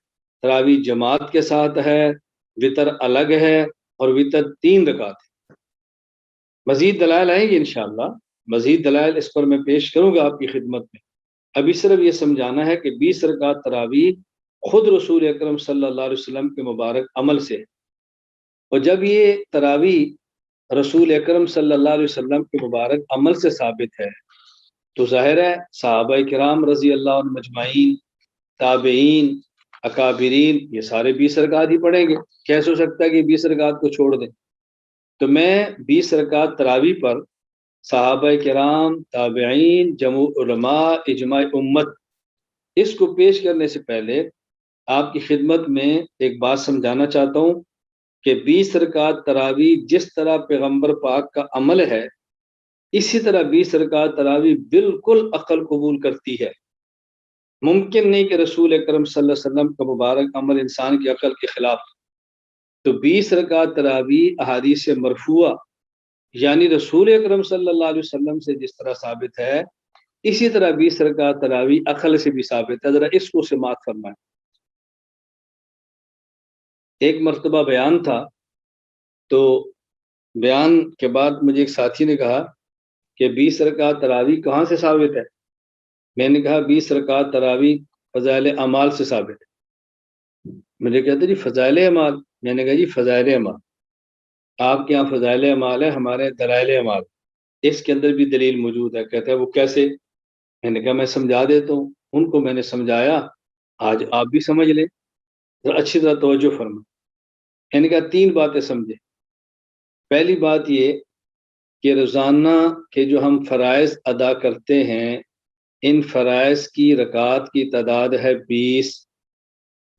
تراویح جماعت کے ساتھ ہے، وطر الگ ہے، اور وطر 3 رکعت ہے. مزید دلائل آئیں گے انشاءاللہ، مزید دلائل اس پر میں پیش کروں گا آپ کی خدمت میں. ابھی صرف یہ سمجھانا ہے کہ 20 رکعت تراویح خود رسول اکرم صلی اللہ علیہ وسلم کے مبارک عمل سے. اور جب یہ تراویح رسول اکرم صلی اللہ علیہ وسلم کے مبارک عمل سے ثابت ہے تو ظاہر ہے صحابہ کرام رضی اللہ عنہ مجمعین، تابعین، اکابرین، یہ سارے 20 رکعت ہی پڑھیں گے. کیسے ہو سکتا ہے کہ 20 رکعت کو چھوڑ دیں؟ تو میں 20 رکعت تراویح پر صحابہ کرام، تابعین، جمع علماء، اجماع امت، اس کو پیش کرنے سے پہلے آپ کی خدمت میں ایک بات سمجھانا چاہتا ہوں کہ 20 رکعت تراویح جس طرح پیغمبر پاک کا عمل ہے، اسی طرح 20 رکعت تراویح بالکل عقل قبول کرتی ہے. ممکن نہیں کہ رسول اکرم صلی اللہ علیہ وسلم کا مبارک عمل انسان کی عقل کے خلاف. تو 20 رکعت تراویح احادیث مرفوعہ یعنی رسول اکرم صلی اللہ علیہ وسلم سے جس طرح ثابت ہے، اسی طرح 20 رکعت تراویح عقل سے بھی ثابت ہے. ذرا اس کو سماعت فرمائیں. ایک مرتبہ بیان تھا، تو بیان کے بعد مجھے ایک ساتھی نے کہا کہ 20 رکعت تراویح کہاں سے ثابت ہے؟ میں نے کہا 20 رکعت تراویح فضائل اعمال سے ثابت ہے. مجھے کہتے جی فضائل اعمال؟ میں نے کہا جی فضائل اعمال، آپ کے یہاں فضائل اعمال ہے، ہمارے دلائل اعمال. اس کے اندر بھی دلیل موجود ہے. کہتا ہے وہ کیسے؟ میں نے کہا میں سمجھا دیتا ہوں. ان کو میں نے سمجھایا، آج آپ بھی سمجھ لیں، ذرا اچھی طرح توجہ فرما. میں نے کہا 3 باتیں سمجھے. پہلی بات یہ کہ روزانہ کے جو ہم فرائض ادا کرتے ہیں، ان فرائض کی رکعات کی تعداد ہے 20.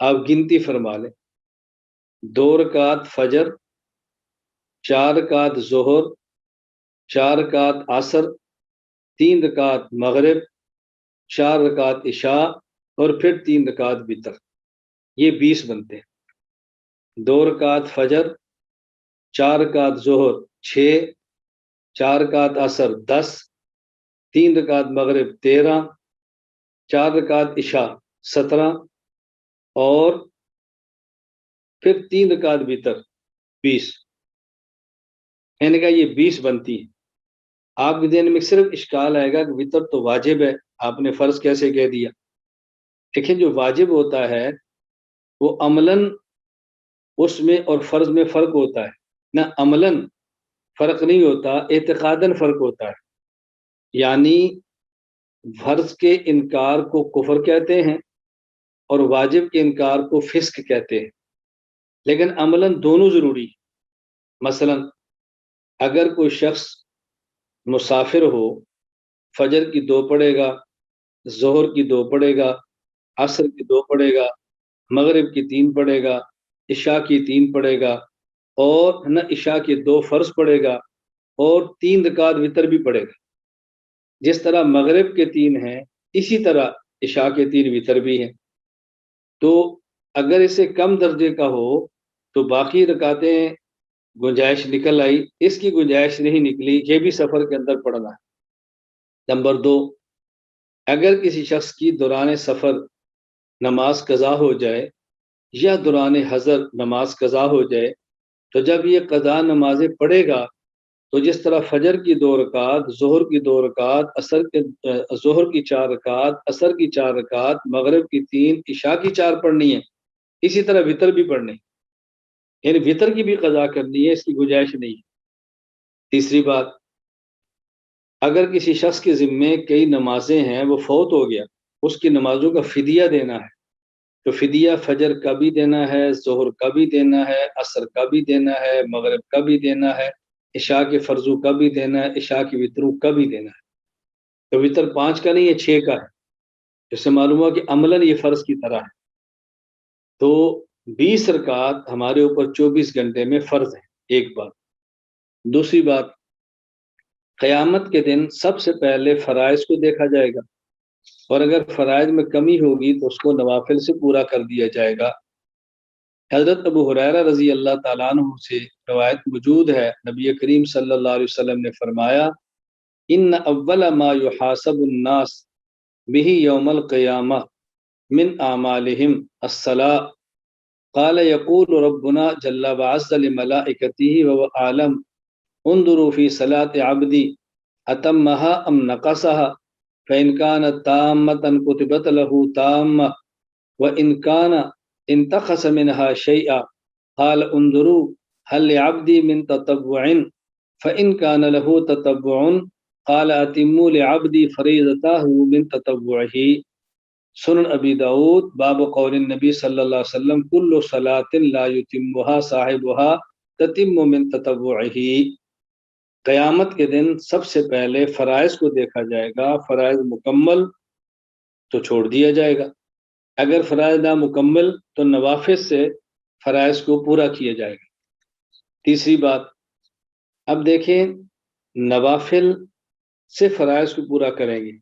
آپ گنتی فرما لیں. 2 رکعت فجر، 4 رکعت ظہر، 4 رکعت عصر، 3 رکعت مغرب، 4 رکعت عشاء اور پھر 3 رکعت وتر. یہ 20 بنتے ہیں. 2 رکعت فجر، 4 رکعت ظہر 6، 4 رکعت عصر 10، 3 رکعت مغرب 13، 4 رکعت عشاء 17 اور پھر 3 رکعت وتر 20. میں نے کہا یہ 20 بنتی ہے. آپ کے ذہن میں صرف اشکال آئے گا کہ وتر تو واجب ہے، آپ نے فرض کیسے کہہ دیا؟ لیکن جو واجب ہوتا ہے وہ عملاً اس میں اور فرض میں فرق ہوتا ہے. نہ عملاً فرق نہیں ہوتا، اعتقاداً فرق ہوتا ہے. یعنی فرض کے انکار کو کفر کہتے ہیں اور واجب کے انکار کو فسق کہتے ہیں، لیکن عملاً دونوں ضروری. مثلا اگر کوئی شخص مسافر ہو، فجر کی 2 پڑھے گا، ظہر کی 2 پڑھے گا، عصر کی 2 پڑھے گا، مغرب کی 3 پڑھے گا، عشاء کی 3 پڑھے گا، اور نہ عشاء کے 2 فرض پڑھے گا اور 3 رکعت وتر بھی پڑھے گا. جس طرح مغرب کے 3 ہیں، اسی طرح عشاء کے 3 وتر بھی ہیں. تو اگر اسے کم درجے کا ہو تو باقی رکعتیں گنجائش نکل آئی، اس کی گنجائش نہیں نکلی، یہ بھی سفر کے اندر پڑھنا ہے. نمبر 2، اگر کسی شخص کی دوران سفر نماز قضا ہو جائے یا دوران حضر نماز قضا ہو جائے، تو جب یہ قضا نمازیں پڑھے گا تو جس طرح فجر کی 2 رکعت، ظہر کی 2 رکعت، ظہر کی 4 رکعت، عصر کی 4 رکعت، مغرب کی 3، عشاء کی 4 پڑھنی ہے، اسی طرح وتر بھی پڑھنی ہے. یعنی وتر کی بھی قضا کرنی ہے، اس کی گنجائش نہیں ہے. تیسری بات، اگر کسی شخص کے ذمے کئی نمازیں ہیں، وہ فوت ہو گیا، اس کی نمازوں کا فدیہ دینا ہے، تو فدیہ فجر کا بھی دینا ہے، ظہر کا بھی دینا ہے، عصر کا بھی دینا ہے، مغرب کا بھی دینا ہے، عشاء کے فرضوں کا بھی دینا ہے، عشاء کی وتروں کا بھی دینا ہے. تو وتر 5 کا نہیں ہے، 6 کا ہے. اس سے معلوم ہوا کہ عملاً یہ فرض کی طرح ہے. تو 20 رکعت ہمارے اوپر 24 گھنٹے میں فرض ہے. ایک بات. دوسری بات، قیامت کے دن سب سے پہلے فرائض کو دیکھا جائے گا، اور اگر فرائض میں کمی ہوگی تو اس کو نوافل سے پورا کر دیا جائے گا. حضرت ابو ہریرہ رضی اللہ تعالیٰ عنہ سے روایت موجود ہے، نبی کریم صلی اللہ علیہ وسلم نے فرمایا، ان اول ما یحاسب الناس به یوم القیامہ من اعمالهم الصلاۃ. قال يقول ربنا جل وعز لملائکته وهو عالم انظروا في صلاة عبدي اتمها ام نقصها فإن كانت تامة كتبت له تامة وإن كان انتقص منها شيئا قال انظروا هل لعبدي من تطوع فإن كان له تطوع قال أتموا لعبدي فريضته من تطوعه. سنن ابی داود باب قول النبی صلی اللہ علیہ وسلم کل صلاۃ لا یتمها صاحبها تتم من تطوعه. قیامت کے دن سب سے پہلے فرائض کو دیکھا جائے گا، فرائض مکمل تو چھوڑ دیا جائے گا، اگر فرائض نامکمل تو نوافل سے فرائض کو پورا کیا جائے گا. تیسری بات، اب دیکھیں نوافل سے فرائض کو پورا کریں گے،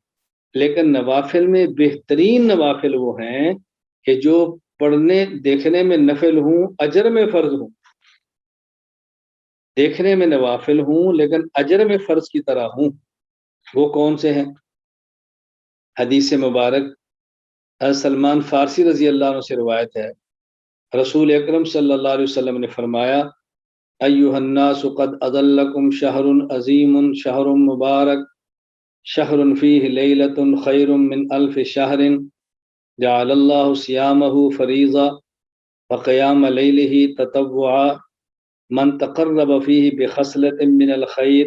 لیکن نوافل میں بہترین نوافل وہ ہیں کہ جو پڑھنے دیکھنے میں نفل ہوں، اجر میں فرض ہوں. دیکھنے میں نوافل ہوں لیکن اجر میں فرض کی طرح ہوں. وہ کون سے ہیں؟ حدیث مبارک حضرت سلمان فارسی رضی اللہ عنہ سے روایت ہے، رسول اکرم صلی اللہ علیہ وسلم نے فرمایا، ایھا الناس قد اضلکم شہر عظیم شہر مبارک شہر فیہ لیلۃ خیر من الف شہر جعل اللہ صیامہ فریضہ وقیام لیلہ تطوعا من تقرب فیہ بخصلۃ من الخیر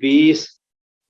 20,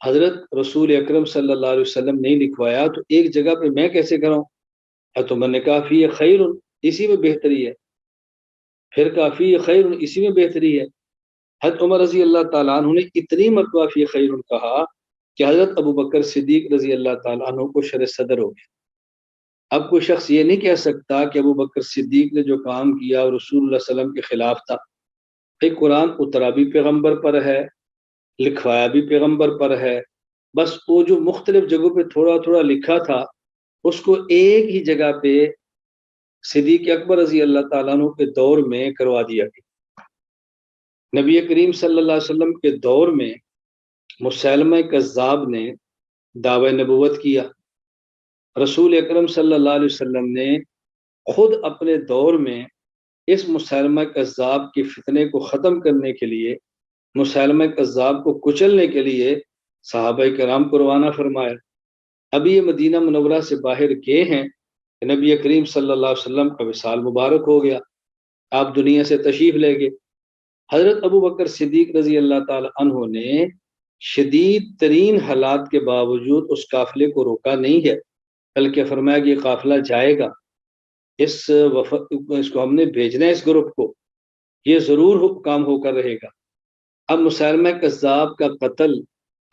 حضرت رسول اکرم صلی اللہ علیہ وسلم نہیں لکھوایا تو ایک جگہ پہ میں کیسے کروں؟ تو میں نے کہا فی خیر، اسی میں بہتری ہے، پھر کہا فی خیر، اسی میں بہتری ہے۔ حضرت عمر رضی اللہ تعالیٰ عنہ نے اتنی مرتبہ فی خیر کہا کہ حضرت ابو بکر صدیق رضی اللہ تعالیٰ عنہ کو شرح صدر ہو گیا۔ اب کوئی شخص یہ نہیں کہہ سکتا کہ ابو بکر صدیق نے جو کام کیا اور رسول اللہ صلی اللہ علیہ وسلم کے خلاف تھا۔ بھئی قرآن اترا بھی پیغمبر پر ہے، لکھوایا بھی پیغمبر پر ہے، بس وہ جو مختلف جگہوں پہ تھوڑا تھوڑا لکھا تھا اس کو ایک ہی جگہ پہ صدیق اکبر رضی اللہ تعالیٰ عنہ کے دور میں کروا دیا گیا۔ نبی کریم صلی اللہ علیہ وسلم کے دور میں مسیلمہ کذاب نے دعوی نبوت کیا، رسول اکرم صلی اللہ علیہ وسلم نے خود اپنے دور میں اس مسیلمہ کذاب کے فتنے کو ختم کرنے کے لیے، مسیلمہ کذاب کو کچلنے کے لیے صحابہ کرام کو روانہ فرمایا۔ ابھی یہ مدینہ منورہ سے باہر گئے ہیں کہ نبی کریم صلی اللہ علیہ وسلم کا وصال مبارک ہو گیا، آپ دنیا سے تشریف لے گئے۔ حضرت ابو بکر صدیق رضی اللہ تعالی عنہ نے شدید ترین حالات کے باوجود اس قافلے کو روکا نہیں ہے، بلکہ فرمایا کہ یہ قافلہ جائے گا، اس کو ہم نے بھیجنا ہے، اس گروپ کو، یہ ضرور کام ہو کر رہے گا۔ اب مسیلمہ کذاب کا قتل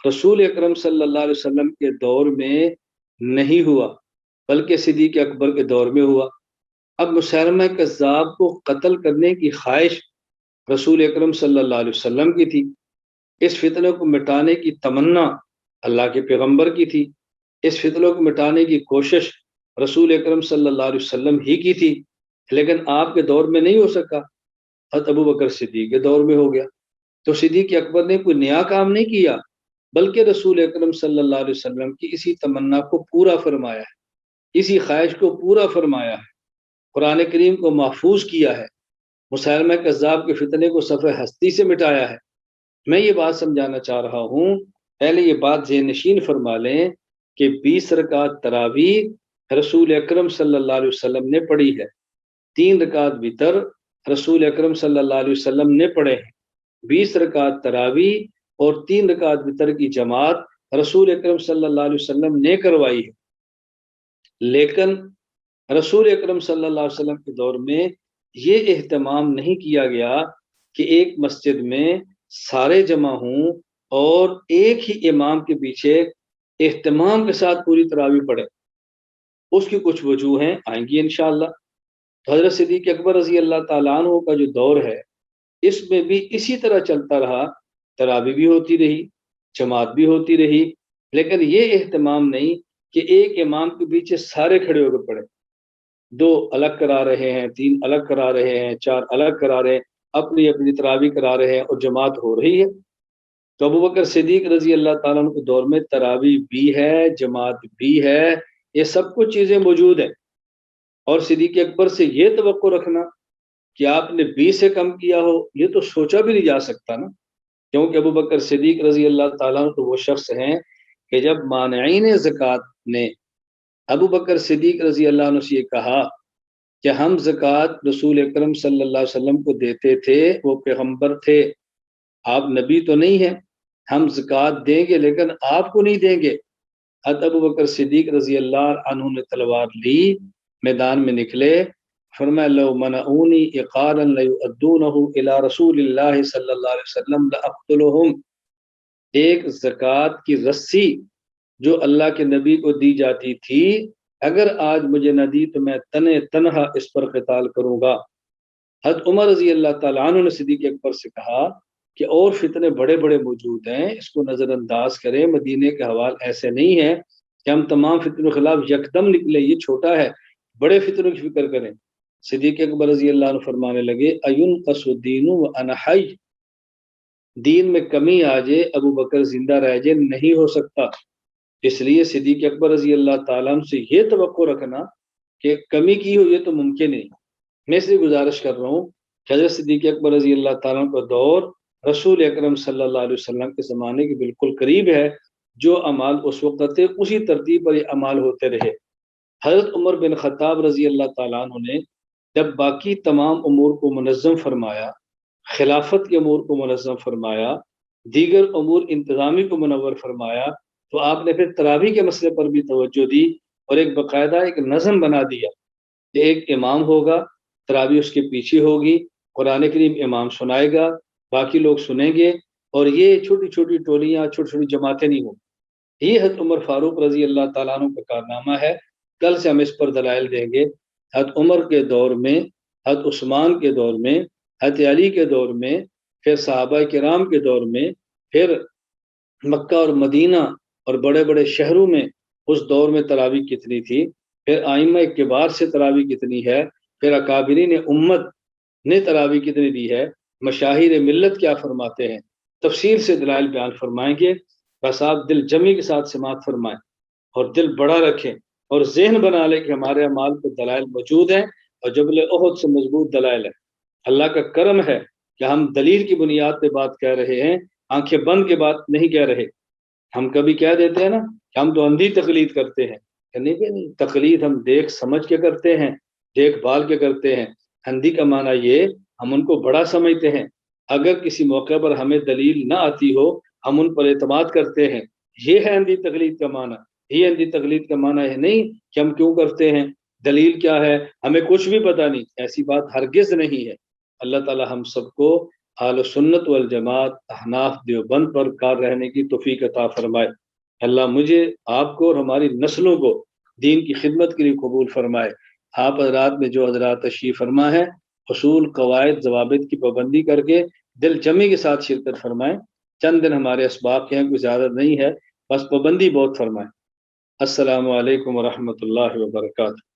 رسول اکرم صلی اللہ علیہ وسلم کے دور میں نہیں ہوا بلکہ صدیق اکبر کے دور میں ہوا۔ اب مسیلمہ کذاب کو قتل کرنے کی خواہش رسول اکرم صلی اللہ علیہ وسلم کی تھی، اس فتنے کو مٹانے کی تمنا اللہ کے پیغمبر کی تھی، اس فتنوں کو مٹانے کی کوشش رسول اکرم صلی اللہ علیہ وسلم ہی کی تھی، لیکن آپ کے دور میں نہیں ہو سکا، حضرت ابو بکر صدیق کے دور میں ہو گیا۔ تو صدیق اکبر نے کوئی نیا کام نہیں کیا بلکہ رسول اکرم صلی اللہ علیہ وسلم کی اسی تمنا کو پورا فرمایا ہے، اسی خواہش کو پورا فرمایا ہے، قرآن کریم کو محفوظ کیا ہے، مسیلمہ کذاب کے فتنے کو صفحہ ہستی سے مٹایا ہے۔ میں یہ بات سمجھانا چاہ رہا ہوں، پہلے یہ بات ذہن نشین فرما لیں کہ 20 رکعت تراویح رسول اکرم صلی اللہ علیہ وسلم نے پڑھی ہے، 3 رکعت وتر رسول اکرم صلی اللہ علیہ وسلم نے پڑھے ہیں، 20 رکعت تراویح اور 3 رکعت وتر کی جماعت رسول اکرم صلی اللہ علیہ وسلم نے کروائی ہے۔ لیکن رسول اکرم صلی اللہ علیہ وسلم کے دور میں یہ اہتمام نہیں کیا گیا کہ ایک مسجد میں سارے جمع ہوں اور ایک ہی امام کے پیچھے اہتمام کے ساتھ پوری تراویح پڑھے۔ اس کی کچھ وجوہیں آئیں گی انشاءاللہ۔ حضرت صدیق اکبر رضی اللہ تعالیٰ عنہ کا جو دور ہے اس میں بھی اسی طرح چلتا رہا، تراویح بھی ہوتی رہی، جماعت بھی ہوتی رہی، لیکن یہ اہتمام نہیں کہ ایک امام کے پیچھے سارے کھڑے ہو کر پڑھے، 2 الگ کرا رہے ہیں، 3 الگ کرا رہے ہیں، 4 الگ کرا رہے ہیں، اپنی اپنی تراویح کرا رہے ہیں اور جماعت ہو رہی ہے۔ تو ابو بکر صدیق رضی اللہ تعالیٰ عنہ کے دور میں تراویح بھی ہے، جماعت بھی ہے، یہ سب کچھ چیزیں موجود ہیں، اور صدیق اکبر سے یہ توقع رکھنا کہ آپ نے 20 سے کم کیا ہو، یہ تو سوچا بھی نہیں جا سکتا نا، کیونکہ ابو بکر صدیق رضی اللہ تعالیٰ عنہ تو وہ شخص ہیں کہ جب مانعین زکوٰۃ نے ابو بکر صدیق رضی اللہ عنہ سے یہ کہا کہ ہم زکوٰۃ رسول اکرم صلی اللہ علیہ وسلم کو دیتے تھے، وہ پیغمبر تھے، آپ نبی تو نہیں ہیں، ہم زکوٰۃ دیں گے لیکن آپ کو نہیں دیں گے۔ حضرت ابو بکر صدیق رضی اللہ عنہ نے تلوار لی، میدان میں نکلے، فرمایا لو منعونی اقارا لیؤدونہ الی رسول اللہ صلی اللہ علیہ وسلم لاقتلہم، ایک زکوٰۃ کی رسی جو اللہ کے نبی کو دی جاتی تھی، اگر آج مجھے نہ دی تو میں تنہا اس پر قتال کروں گا۔ حضرت عمر رضی اللہ تعالیٰ عنہ نے صدیق اکبر سے کہا کہ اور فتنے بڑے بڑے موجود ہیں، اس کو نظر انداز کریں، مدینے کے حوال ایسے نہیں ہیں کہ ہم تمام فتنوں کے خلاف یکدم نکلے، یہ ہے، بڑے فتنوں کی فکر کریں۔ صدیق اکبر رضی اللہ عنہ فرمانے لگے اَيُنْقَصُ الدِّينُ وَأَنَا حَيٌّ، دین میں کمی آ جائے ابو بکر زندہ رہ جائے نہیں ہو سکتا، اس لیے صدیق اکبر رضی اللہ تعالیٰ عنہ سے یہ توقع رکھنا کہ کمی کی ہو یہ تو ممکن نہیں۔ میں اس لیے گزارش کر رہا ہوں کہ حضرت صدیق اکبر رضی اللہ تعالیٰ عنہ کا دور رسول اکرم صلی اللہ علیہ وسلم کے زمانے کے بالکل قریب ہے، جو اعمال اس وقت تھے اسی ترتیب پر یہ اعمال ہوتے رہے۔ حضرت عمر بن خطاب رضی اللہ تعالیٰ عنہ نے جب باقی تمام امور کو منظم فرمایا، خلافت کے امور کو منظم فرمایا، دیگر امور انتظامی کو منور فرمایا تو آپ نے پھر تراویح کے مسئلے پر بھی توجہ دی اور ایک باقاعدہ ایک نظم بنا دیا کہ ایک امام ہوگا، تراویح اس کے پیچھے ہوگی، قرآن کریم امام سنائے گا، باقی لوگ سنیں گے، اور یہ چھوٹی چھوٹی ٹولیاں، چھوٹی چھوٹی جماعتیں نہیں ہوں۔ یہ حضرت عمر فاروق رضی اللہ تعالیٰ عنہ کا کارنامہ ہے۔ کل سے ہم اس پر دلائل دیں گے۔ حضرت عمر کے دور میں، حضرت عثمان کے دور میں، حضرت علی کے دور میں، پھر صحابہ کرام کے دور میں، پھر مکہ اور مدینہ اور بڑے بڑے شہروں میں اس دور میں تراویح کتنی تھی، پھر ائمہ کبار سے تراویح کتنی ہے، پھر اکابرین امت نے تراویح کتنی دی ہے، مشاہیر ملت کیا فرماتے ہیں، تفصیل سے دلائل بیان فرمائیں گے۔ بس آپ دل جمی کے ساتھ سماعت فرمائیں اور دل بڑا رکھیں اور ذہن بنا لیں کہ ہمارے اعمال پہ دلائل موجود ہیں اور جبل احد سے مضبوط دلائل ہیں۔ اللہ کا کرم ہے کہ ہم دلیل کی بنیاد پہ بات کہہ رہے ہیں، آنکھیں بند کے بات نہیں کہہ رہے۔ ہم کبھی کہہ دیتے ہیں نا کہ ہم تو اندھی تقلید کرتے ہیں، نہیں، تقلید ہم دیکھ سمجھ کے کرتے ہیں، دیکھ بھال کے کرتے ہیں۔ اندھی کا معنی یہ ہم ان کو بڑا سمجھتے ہیں، اگر کسی موقع پر ہمیں دلیل نہ آتی ہو ہم ان پر اعتماد کرتے ہیں، یہ ہے اندھی تقلید کا معنی۔ یہ اندھی تقلید کا معنی ہے نہیں کہ ہم کیوں کرتے ہیں، دلیل کیا ہے، ہمیں کچھ بھی پتہ نہیں، ایسی بات ہرگز نہیں ہے۔ اللہ تعالی ہم سب کو اہل سنت والجماعت احناف دیوبند پر کار رہنے کی توفیق عطا فرمائے۔ اللہ مجھے، آپ کو اور ہماری نسلوں کو دین کی خدمت کے لیے قبول فرمائے۔ آپ حضرات میں جو حضرات تشریف فرما ہے اصول، قواعد، ضوابط کی پابندی کر کے دل جمی کے ساتھ شرکت فرمائیں۔ چند دن ہمارے اسباب کے ہیں، کوئی زیادت نہیں ہے، بس پابندی بہت فرمائیں۔ السلام علیکم ورحمۃ اللہ وبرکاتہ۔